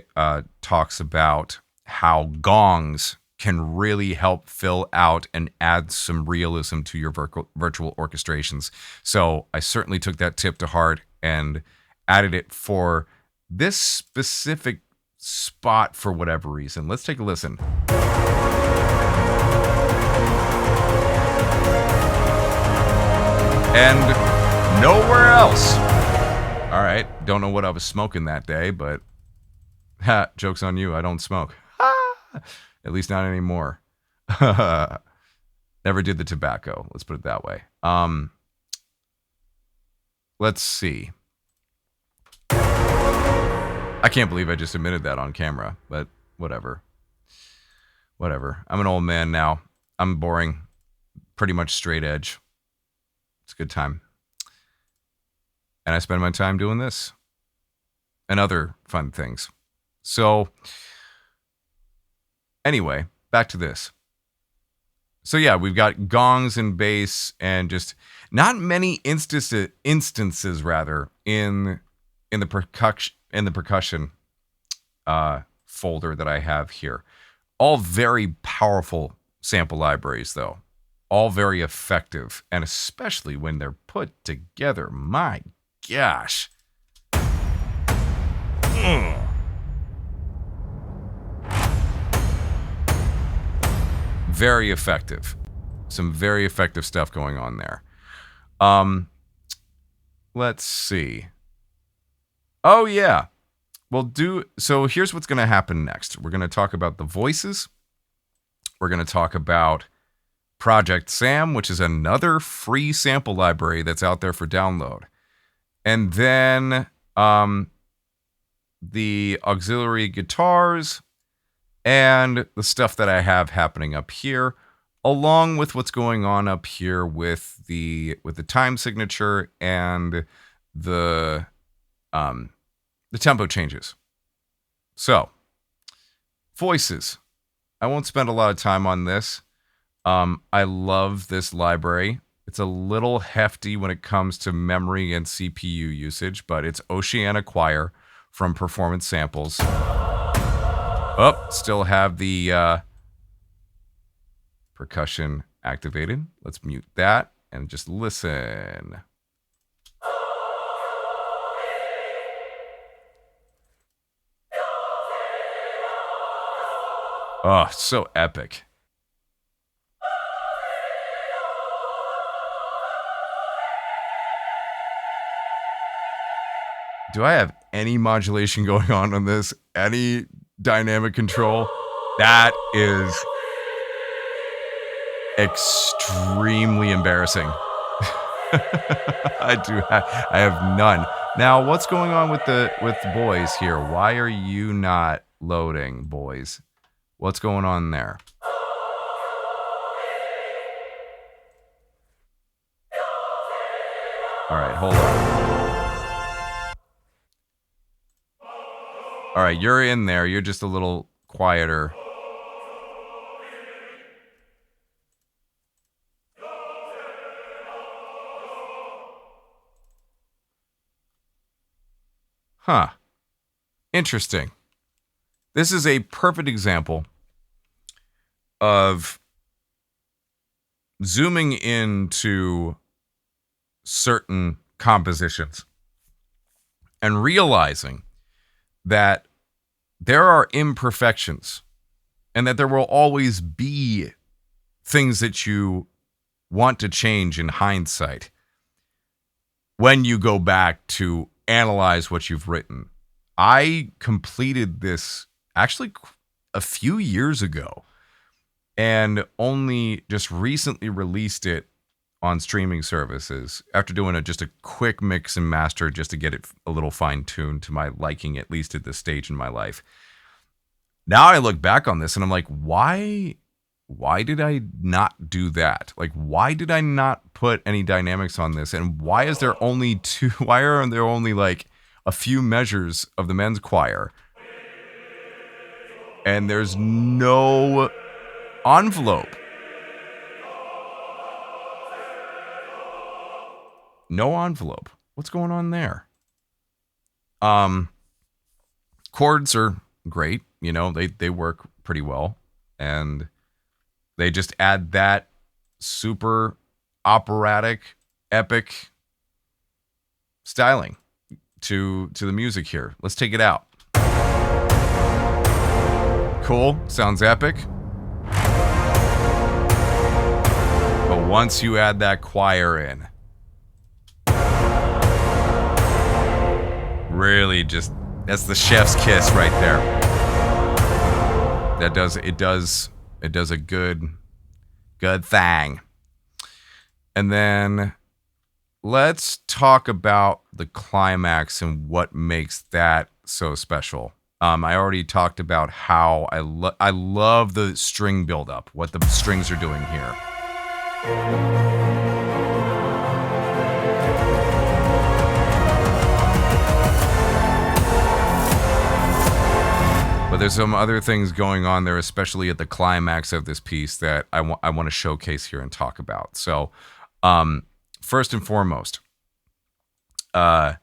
talks about how gongs can really help fill out and add some realism to your virtual orchestrations. So I certainly took that tip to heart and added it for this specific spot for whatever reason. Let's take a listen. And nowhere else. All right, don't know what I was smoking that day, but joke's on you, I don't smoke. At least not anymore. Never did the tobacco, let's put it that way. Let's see. I can't believe I just admitted that on camera, but whatever. Whatever. I'm an old man now. I'm boring. Pretty much straight edge. It's a good time. And I spend my time doing this and other fun things. So anyway, back to this. So yeah, we've got gongs and bass and just not many instances rather in the percussion folder that I have here. All very powerful sample libraries though. All very effective, and especially when they're put together. My gosh. very effective. Some very effective stuff going on there. Let's see. Oh, yeah. So here's what's going to happen next. We're going to talk about the voices. We're going to talk about Project Sam, which is another free sample library that's out there for download. And then the auxiliary guitars and the stuff that I have happening up here, along with what's going on up here with the time signature and the tempo changes. So, voices. I won't spend a lot of time on this. I love this library. It's a little hefty when it comes to memory and CPU usage, but it's Oceana Choir from Performance Samples. Oh, still have the percussion activated. Let's mute that and just listen. Oh, so epic. Do I have any modulation going on this? Any dynamic control? That is extremely embarrassing. I have none. Now, what's going on with the boys here? Why are you not loading, boys? What's going on there? All right, hold on. All right, you're in there. You're just a little quieter. Huh. Interesting. This is a perfect example of zooming into certain compositions and realizing that there are imperfections and that there will always be things that you want to change in hindsight when you go back to analyze what you've written. I completed this actually a few years ago and only just recently released it on streaming services after doing just a quick mix and master just to get it a little fine-tuned to my liking, at least at this stage in my life. Now I look back on this and I'm like, why did I not do that? Like, why did I not put any dynamics on this? And why are there only like a few measures of the men's choir? And there's no envelope. No envelope. What's going on there? Chords are great. You know, they work pretty well. And they just add that super operatic, epic styling to the music here. Let's take it out. Cool. Sounds epic. But once you add that choir in, really just, that's the chef's kiss right there. It does a good thing. And then let's talk about the climax and what makes that so special. I already talked about how I love the string buildup, what the strings are doing here. But there's some other things going on there, especially at the climax of this piece, that I want to showcase here and talk about. So, first and foremost, the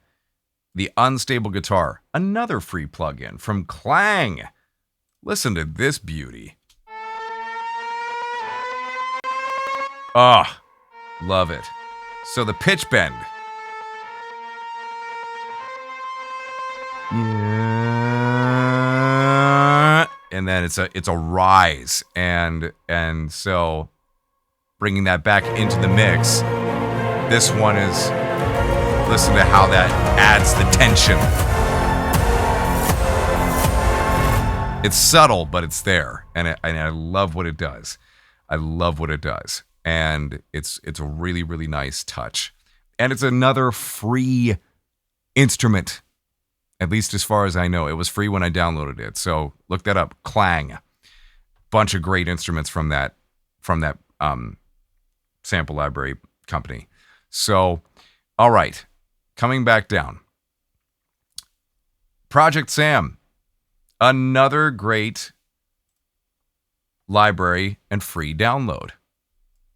unstable guitar, another free plugin from Clang. Listen to this beauty. Oh, love it. So the pitch bend. and then it's a rise, and so bringing that back into the mix. This one is, listen to how that adds the tension. It's subtle, but it's there, and I love what it does. I love what it does, and it's a really, really nice touch. And it's another free instrument, at least as far as I know. It was free when I downloaded it, so look that up. Clang, bunch of great instruments from that sample library company. So, all right, coming back down. Project Sam, another great library and free download.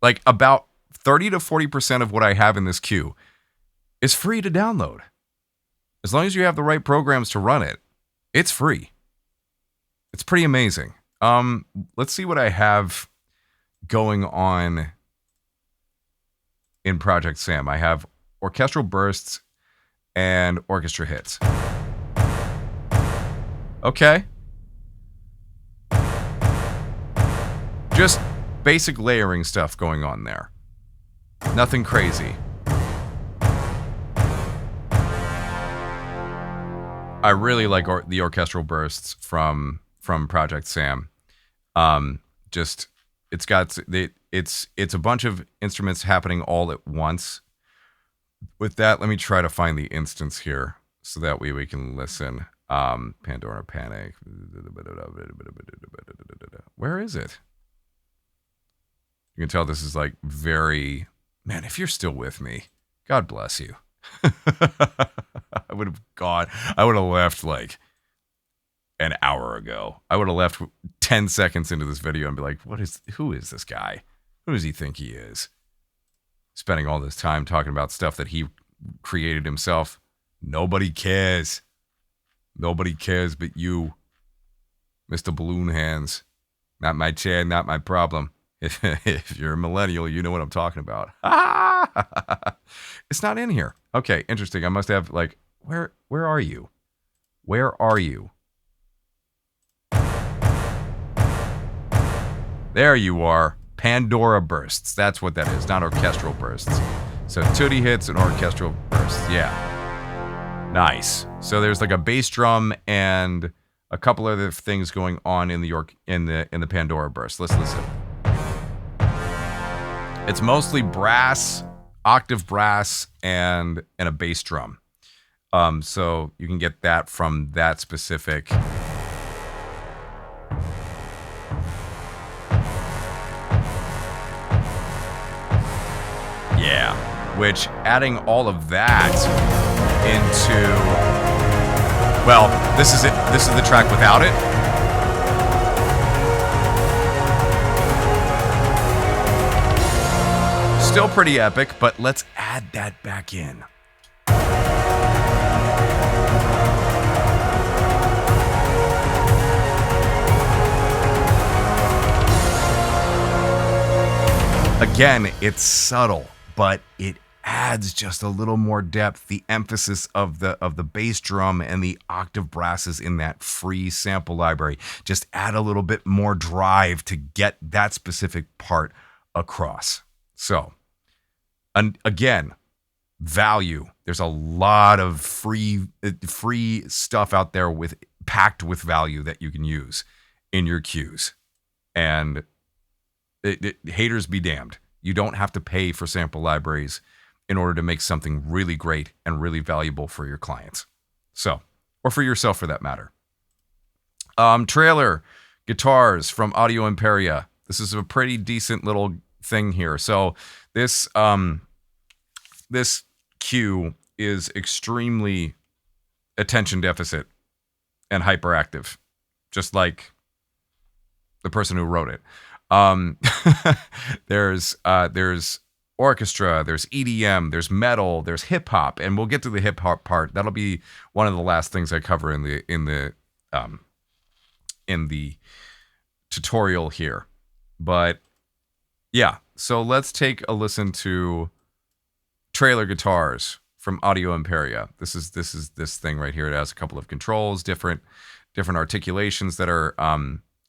Like about 30 to 40% of what I have in this queue is free to download. As long as you have the right programs to run it, it's free. It's pretty amazing. Let's see what I have going on in Project Sam. I have orchestral bursts and orchestra hits. Okay. Just basic layering stuff going on there. Nothing crazy. I really like the orchestral bursts from Project Sam. It's a bunch of instruments happening all at once. With that, let me try to find the instance here so that way we can listen. Pandora Panic. Where is it? You can tell this is like very, man, if you're still with me, God bless you. I would have left like an hour ago. I would have left 10 seconds into this video and be like, who is this guy? Who does he think he is? Spending all this time talking about stuff that he created himself. Nobody cares. Nobody cares but you, Mr. Balloon Hands. Not my chair, not my problem. If you're a millennial, you know what I'm talking about. It's not in here. Okay, interesting. I must have like, where are you? Where are you? There you are. Pandora bursts. That's what that is, not orchestral bursts. So tutti hits and orchestral bursts. Yeah. Nice. So there's like a bass drum and a couple other things going on in the Pandora burst. Let's listen. It's mostly brass, octave brass, and a bass drum. So you can get that from that specific. Yeah, which adding all of that into, well, this is it. This is the track without it. Still pretty epic, but let's add that back in. Again, it's subtle, but it adds just a little more depth. The emphasis of the bass drum and the octave brasses in that free sample library just add a little bit more drive to get that specific part across. So, and again, value. There's a lot of free stuff out there packed with value that you can use in your queues. And haters be damned. You don't have to pay for sample libraries in order to make something really great and really valuable for your clients. So, or for yourself for that matter. Trailer guitars from Audio Imperia. This is a pretty decent little thing here. So this cue is extremely attention deficit and hyperactive, just like the person who wrote it. There's orchestra, there's EDM, there's metal, there's hip hop, and we'll get to the hip hop part. That'll be one of the last things I cover in the tutorial here. But yeah, so let's take a listen to Trailer Guitars from Audio Imperia. This is this thing right here. It has a couple of controls, different articulations that are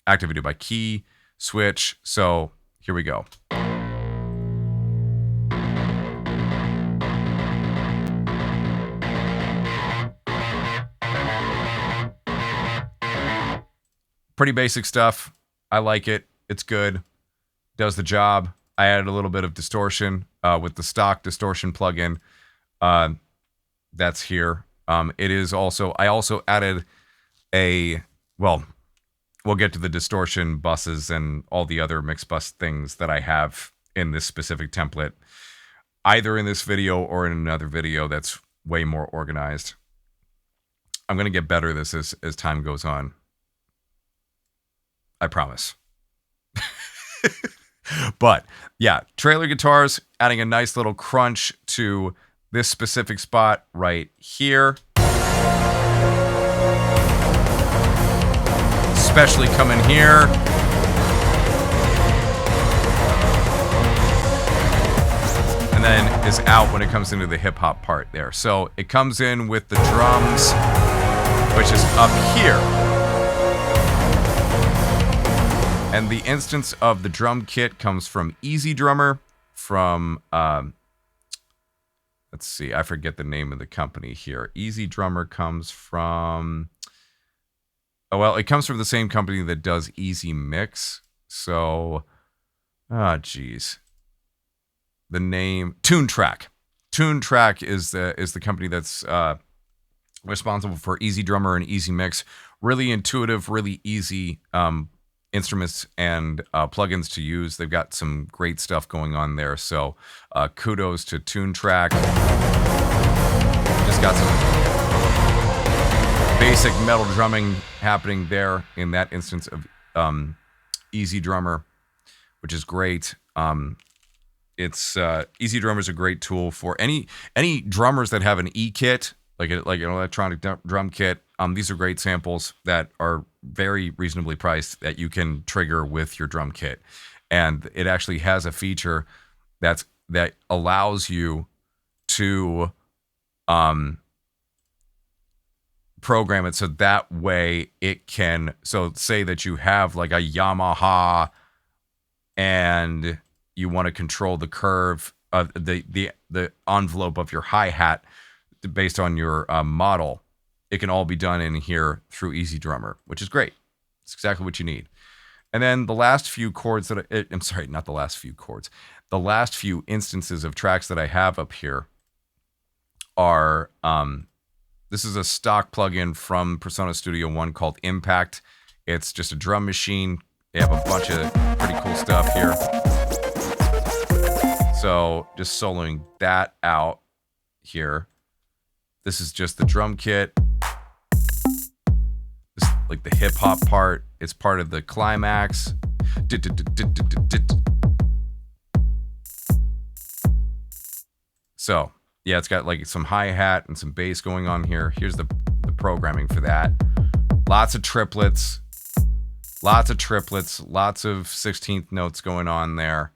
activated by key, switch. So here we go. Pretty basic stuff. I like it. It's good. Does the job. I added a little bit of distortion with the stock distortion plugin. That's here. It is also, I also added well, we'll get to the distortion buses and all the other mix bus things that I have in this specific template, either in this video or in another video that's way more organized. I'm going to get better at this as time goes on. I promise. But yeah, trailer guitars, adding a nice little crunch to this specific spot right here. Especially coming here. And then is out when it comes into the hip hop part there. So it comes in with the drums, which is up here. And the instance of the drum kit comes from Easy Drummer from, let's see, I forget the name of the company here. Easy Drummer comes from, oh, well, it comes from the same company that does Easy Mix. So, geez. The name, Tune Track. Tune Track is the company that's responsible for Easy Drummer and Easy Mix. Really intuitive, really easy instruments and plugins to use. They've got some great stuff going on there. So kudos to Tune Track. Just got some basic metal drumming happening there in that instance of Easy Drummer, which is great. It's Easy Drummer is a great tool for any drummers that have an E kit, like an electronic drum kit. These are great samples that are very reasonably priced that you can trigger with your drum kit. And it actually has a feature that allows you to program it so that way it can, so say that you have like a Yamaha and you want to control the curve of the envelope of your hi-hat based on your model. It can all be done in here through Easy Drummer, which is great. It's exactly what you need. And then the last few chords that I'm sorry, not the last few chords. The last few instances of tracks that I have up here are, this is a stock plugin from Persona Studio One called Impact. It's just a drum machine. They have a bunch of pretty cool stuff here. So just soloing that out here. This is just the drum kit. This, like the hip hop part. It's part of the climax. So yeah, it's got like some hi-hat and some bass going on here. Here's the programming for that. Lots of triplets. Lots of 16th notes going on there.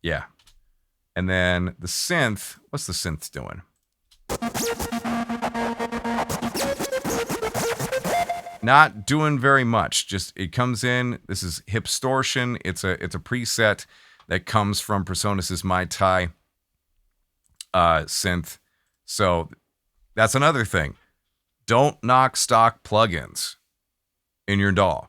Yeah. And then the synth, what's the synth doing? Not doing very much. Just it comes in. This is Hipstortion. It's a preset that comes from Personas' Mai Tai synth. So that's another thing. Don't knock stock plugins in your DAW.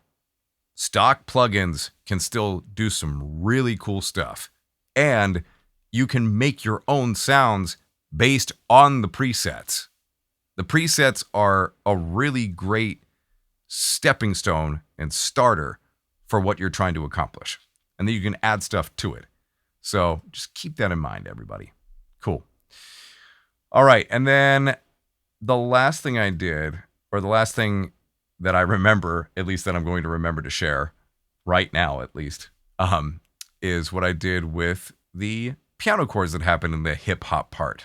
Stock plugins can still do some really cool stuff. And you can make your own sounds based on the presets. The presets are a really great stepping stone and starter for what you're trying to accomplish. And then you can add stuff to it. So just keep that in mind, everybody. Cool. All right. And then the last thing I did, or the last thing that I remember, at least that I'm going to remember to share right now, at least, is what I did with the piano chords that happen in the hip hop part.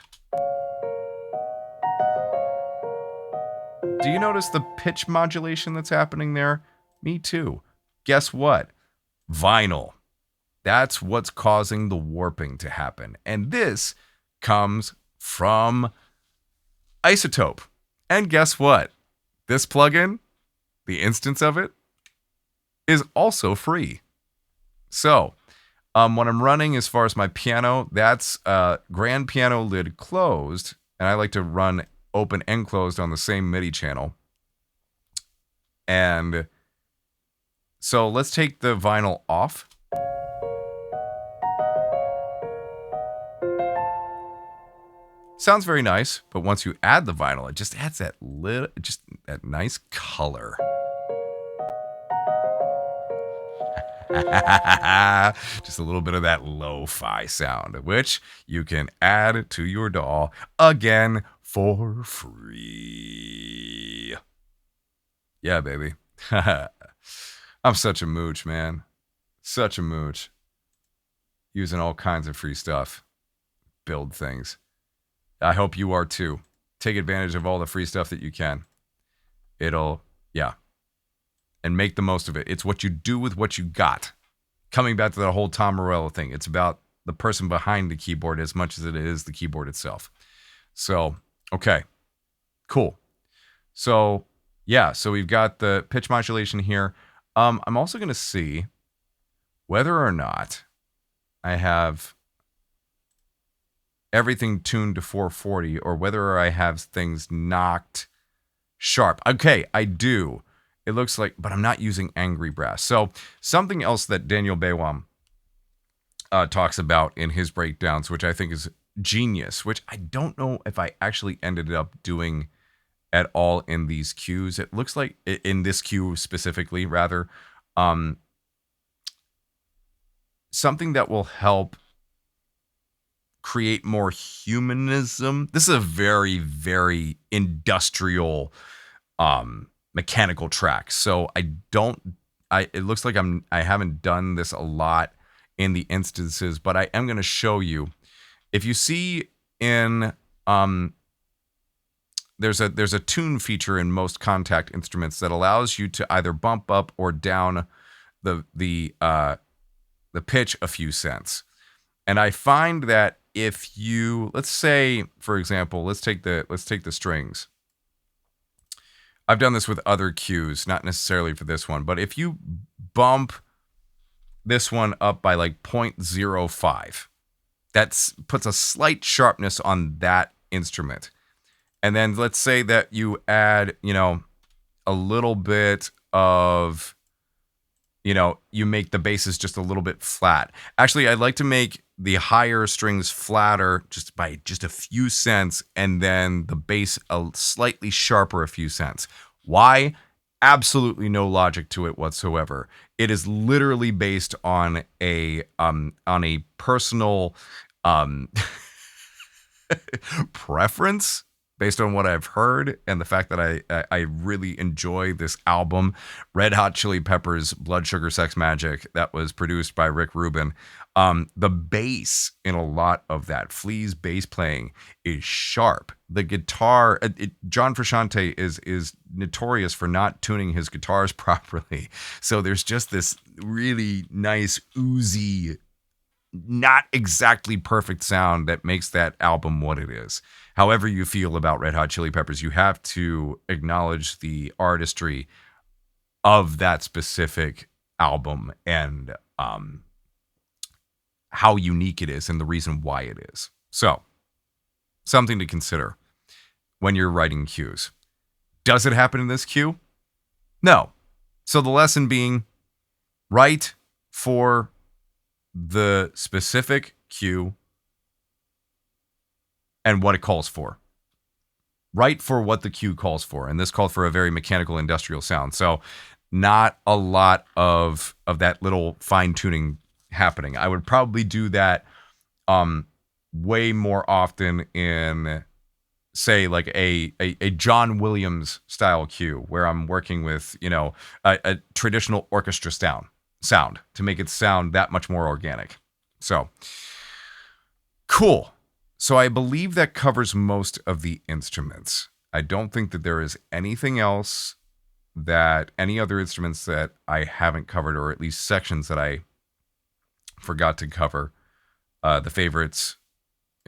Do you notice the pitch modulation that's happening there? Me too. Guess what? Vinyl. That's what's causing the warping to happen. And this comes from Isotope. And guess what? This plugin, the instance of it, is also free. So, what I'm running as far as my piano, that's grand piano lid closed, and I like to run open and closed on the same MIDI channel. And so let's take the vinyl off. Sounds very nice, but once you add the vinyl, it just adds that nice color. Just a little bit of that lo-fi sound, which you can add to your DAW again for free. Yeah, baby. I'm such a mooch, man. Such a mooch. Using all kinds of free stuff. Build things. I hope you are too. Take advantage of all the free stuff that you can. And make the most of it. It's what you do with what you got. Coming back to the whole Tom Morello thing, it's about the person behind the keyboard as much as it is the keyboard itself. So, okay, cool. So, yeah, so we've got the pitch modulation here. I'm also going to see whether or not I have everything tuned to 440 or whether I have things knocked sharp. Okay, I do. It looks like, but I'm not using angry brass. So something else that Daniel Bewam talks about in his breakdowns, which I think is genius, which I don't know if I actually ended up doing at all in these cues. It looks like in this cue specifically, rather, something that will help create more humanism. This is a very, very industrial, mechanical track. So it looks like I haven't done this a lot in the instances, but I am going to show you. If you see in, there's a tune feature in most contact instruments that allows you to either bump up or down the pitch a few cents. And I find that if you, let's say, for example, let's take the strings. I've done this with other cues, not necessarily for this one, but if you bump this one up by like 0.05, that puts a slight sharpness on that instrument. And then let's say that you add, a little bit of, you make the basses just a little bit flat. Actually, I'd like to make the higher strings flatter just by just a few cents, and then the bass a slightly sharper a few cents. Why? Absolutely no logic to it whatsoever. It is literally based on a personal preference, based on what I've heard and the fact that I really enjoy this album, Red Hot Chili Peppers' Blood Sugar Sex Magic, that was produced by Rick Rubin. The bass in a lot of that, Flea's bass playing, is sharp. The guitar, John Frusciante is notorious for not tuning his guitars properly. So there's just this really nice, oozy, not exactly perfect sound that makes that album what it is. However you feel about Red Hot Chili Peppers, you have to acknowledge the artistry of that specific album and how unique it is and the reason why it is. So, something to consider when you're writing cues. Does it happen in this cue? No. So the lesson being, write for the specific cue and what it calls for. Write for what the cue calls for. And this called for a very mechanical industrial sound. So not a lot of that little fine tuning happening. I would probably do that way more often in, say, like a John Williams style cue where I'm working with, a traditional orchestra sound to make it sound that much more organic. So, cool. So I believe that covers most of the instruments. I don't think that there is anything else any other instruments that I haven't covered, or at least sections that I forgot to cover. The favorites,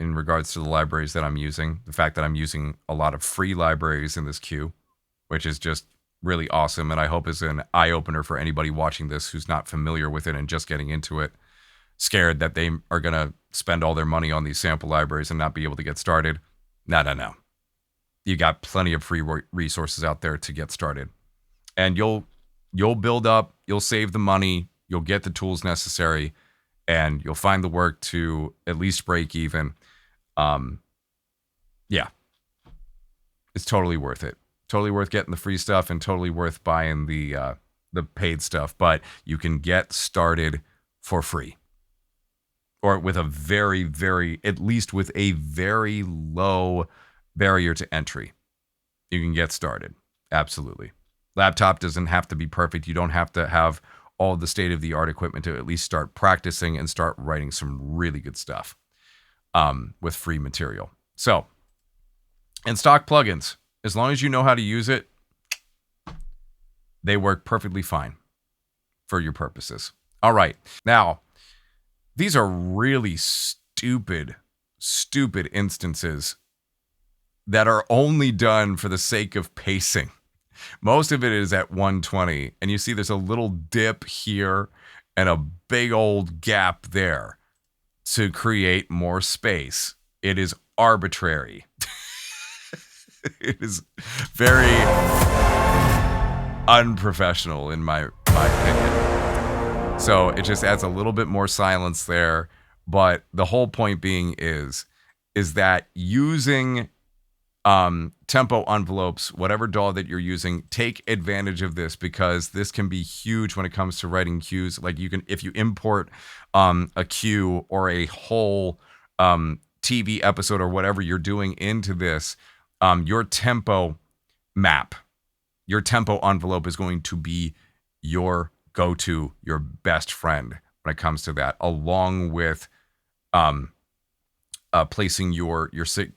in regards to the libraries that I'm using. The fact that I'm using a lot of free libraries in this queue, which is just really awesome, and I hope is an eye-opener for anybody watching this who's not familiar with it and just getting into it, scared that they are going to spend all their money on these sample libraries and not be able to get started. No. You got plenty of free resources out there to get started. And you'll build up, you'll save the money, you'll get the tools necessary, and you'll find the work to at least break even. Yeah. It's totally worth it. Totally worth getting the free stuff and totally worth buying the paid stuff, but you can get started for free. Or with a very, very, at least with a very low barrier to entry. You can get started. Absolutely. Laptop doesn't have to be perfect. You don't have to have all the state-of-the-art equipment to at least start practicing and start writing some really good stuff with free material. So, and stock plugins, as long as you know how to use it, they work perfectly fine for your purposes. All right. Now, these are really stupid instances that are only done for the sake of pacing. Most of it is at 120, and you see there's a little dip here and a big old gap there to create more space. It is arbitrary. It is very unprofessional in my opinion. So it just adds a little bit more silence there. But the whole point being is that using tempo envelopes, whatever DAW that you're using, take advantage of this, because this can be huge when it comes to writing cues. Like you can, if you import a cue or a whole TV episode or whatever you're doing into this, your tempo map, your tempo envelope is going to be your go-to, your best friend when it comes to that, along with placing your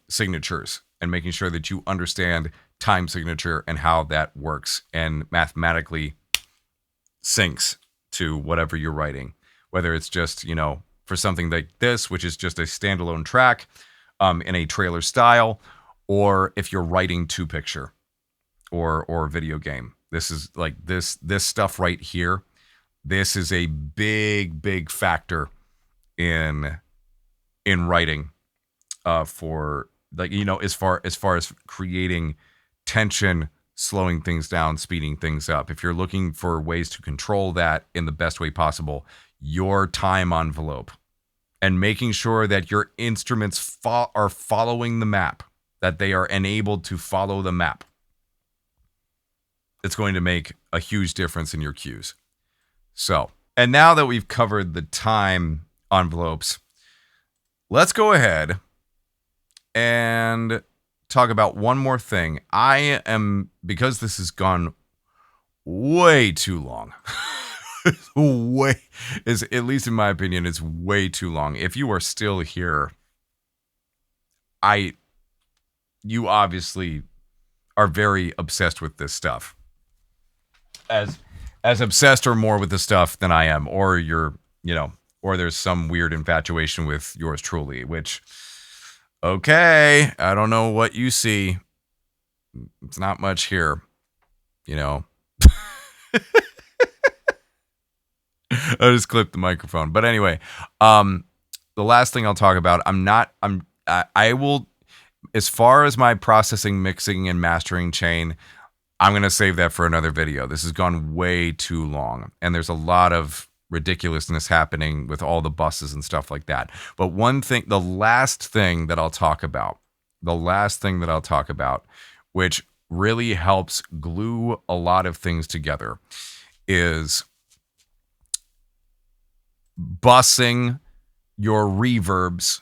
signatures and making sure that you understand time signature and how that works and mathematically syncs to whatever you're writing. Whether it's just, for something like this, which is just a standalone track in a trailer style, or if you're writing to picture or video game. This is like this stuff right here. This is a big factor in writing for, like, as far as creating tension, slowing things down, speeding things up. If you're looking for ways to control that in the best way possible, your time envelope and making sure that your instruments are following the map, that they are enabled to follow the map, it's going to make a huge difference in your cues. So, and now that we've covered the time envelopes, let's go ahead and talk about one more thing. Because this has gone way too long. At least in my opinion, it's way too long. If you are still here, you obviously are very obsessed with this stuff. As obsessed or more with the stuff than I am, or or there's some weird infatuation with yours truly, which, okay, I don't know what you see. It's not much here, I just clipped the microphone. But anyway, the last thing I'll talk about, I will, as far as my processing, mixing, and mastering chain, I'm going to save that for another video. This has gone way too long, and there's a lot of ridiculousness happening with all the buses and stuff like that. But the last thing that I'll talk about, which really helps glue a lot of things together, is bussing your reverbs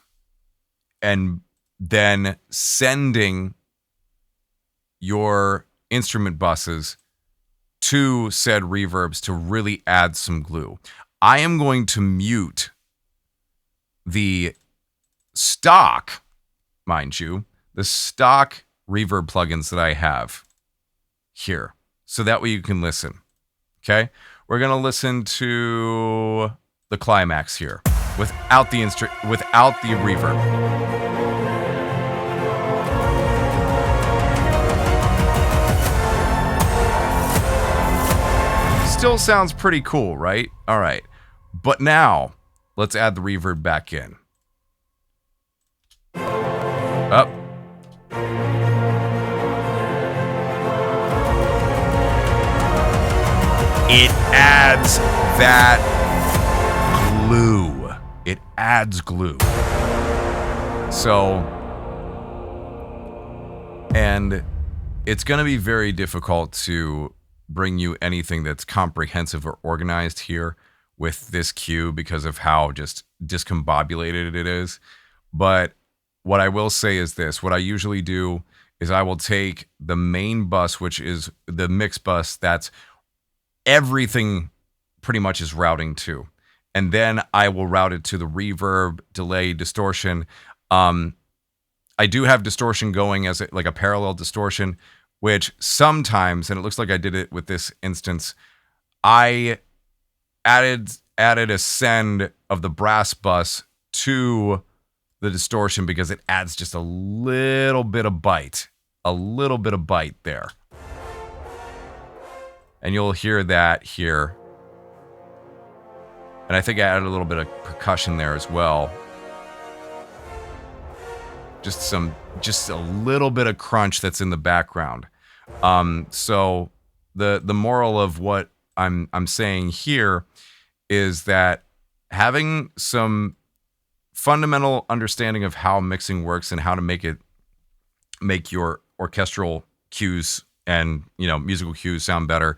and then sending your instrument buses to said reverbs to really add some glue. I am going to mute the stock, mind you, the stock reverb plugins that I have here, so that way you can listen. Okay? We're going to listen to the climax here without the reverb. still sounds pretty cool, right? All right. But now, let's add the reverb back in. Up. It adds that glue. It adds glue. So, and it's going to be very difficult to bring you anything that's comprehensive or organized here with this cue because of how just discombobulated it is. But what I will say is this. What I usually do is I will take the main bus, which is the mix bus that's everything pretty much is routing to. And then I will route it to the reverb, delay, distortion. I do have distortion going as like a parallel distortion, which sometimes, and it looks like I did it with this instance, I added a send of the brass bus to the distortion because it adds just a little bit of bite there. And you'll hear that here. And I think I added a little bit of percussion there as well. Just a little bit of crunch that's in the background. So the moral of what I'm saying here is that having some fundamental understanding of how mixing works and how to make your orchestral cues and musical cues sound better,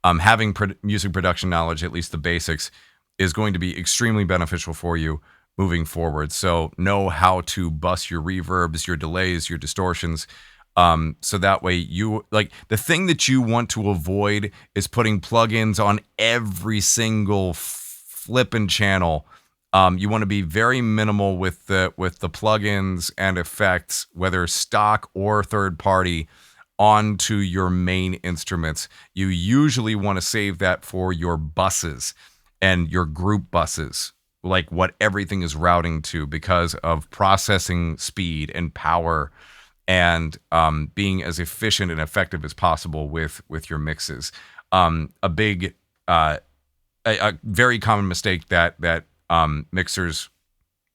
having music production knowledge, at least the basics, is going to be extremely beneficial for you moving forward. So know how to bus your reverbs, your delays, your distortions. So that way the thing that you want to avoid is putting plugins on every single flippin' channel. You want to be very minimal with the plugins and effects, whether stock or third party, onto your main instruments. You usually want to save that for your buses and your group buses, like what everything is routing to, because of processing speed and power and being as efficient and effective as possible with your mixes. A very common mistake that mixers,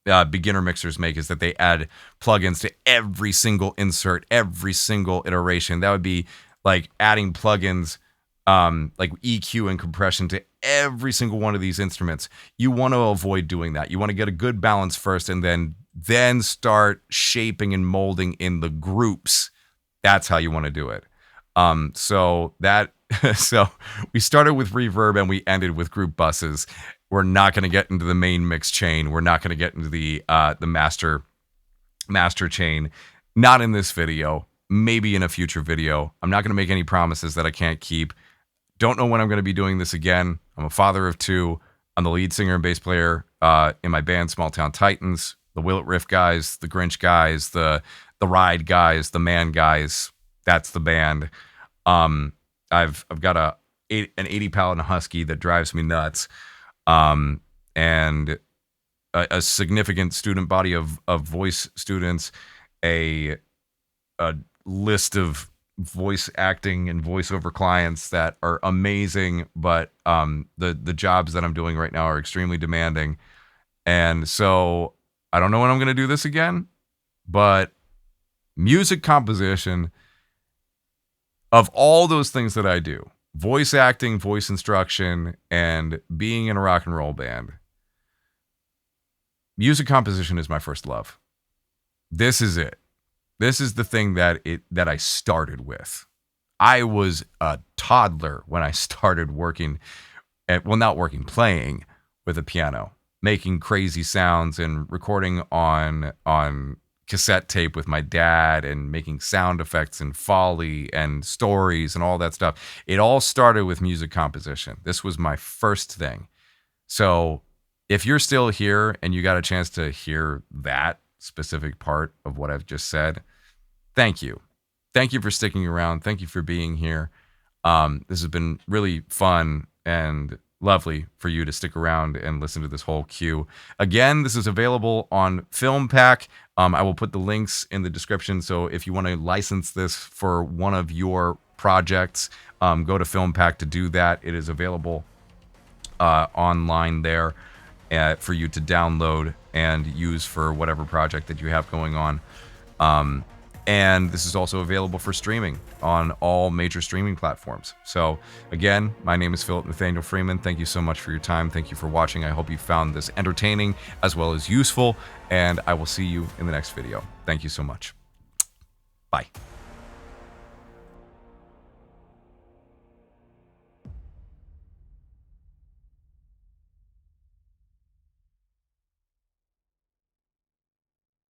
beginner mixers make is that they add plugins to every single insert, every single iteration. That would be like adding plugins like EQ and compression to every single one of these instruments. You want to avoid doing that. You want to get a good balance first and then start shaping and molding in the groups. That's how you want to do it. So we started with reverb and we ended with group buses. We're not going to get into the main mix chain. We're not going to get into the master chain. Not in this video. Maybe in a future video. I'm not going to make any promises that I can't keep. Don't know when I'm going to be doing this again. I'm a father of two. I'm the lead singer and bass player in my band Small Town Titans. The Will It Riff guys, the Grinch guys, the Ride guys, the Man guys. That's the band. I've got an 80-pound husky that drives me nuts. And a significant student body of voice students, a list of voice acting and voiceover clients that are amazing, but the jobs that I'm doing right now are extremely demanding. And so I don't know when I'm going to do this again, but music composition, of all those things that I do, voice acting, voice instruction, and being in a rock and roll band, music composition is my first love. This is it. This is the thing that I started with. I was a toddler when I started playing with a piano, making crazy sounds and recording on cassette tape with my dad and making sound effects and Foley and stories and all that stuff. It all started with music composition. This was my first thing. So if you're still here and you got a chance to hear that specific part of what I've just said, thank you. Thank you for sticking around. Thank you for being here. This has been really fun and lovely for you to stick around and listen to this whole cue. Again, this is available on Film Pack. I will put the links in the description. So if you want to license this for one of your projects, go to Film Pack to do that. It is available online there for you to download and use for whatever project that you have going on. And this is also available for streaming on all major streaming platforms. So again, my name is Phillip Nathaniel Freeman. Thank you so much for your time. Thank you for watching. I hope you found this entertaining as well as useful, and I will see you in the next video. Thank you so much. Bye.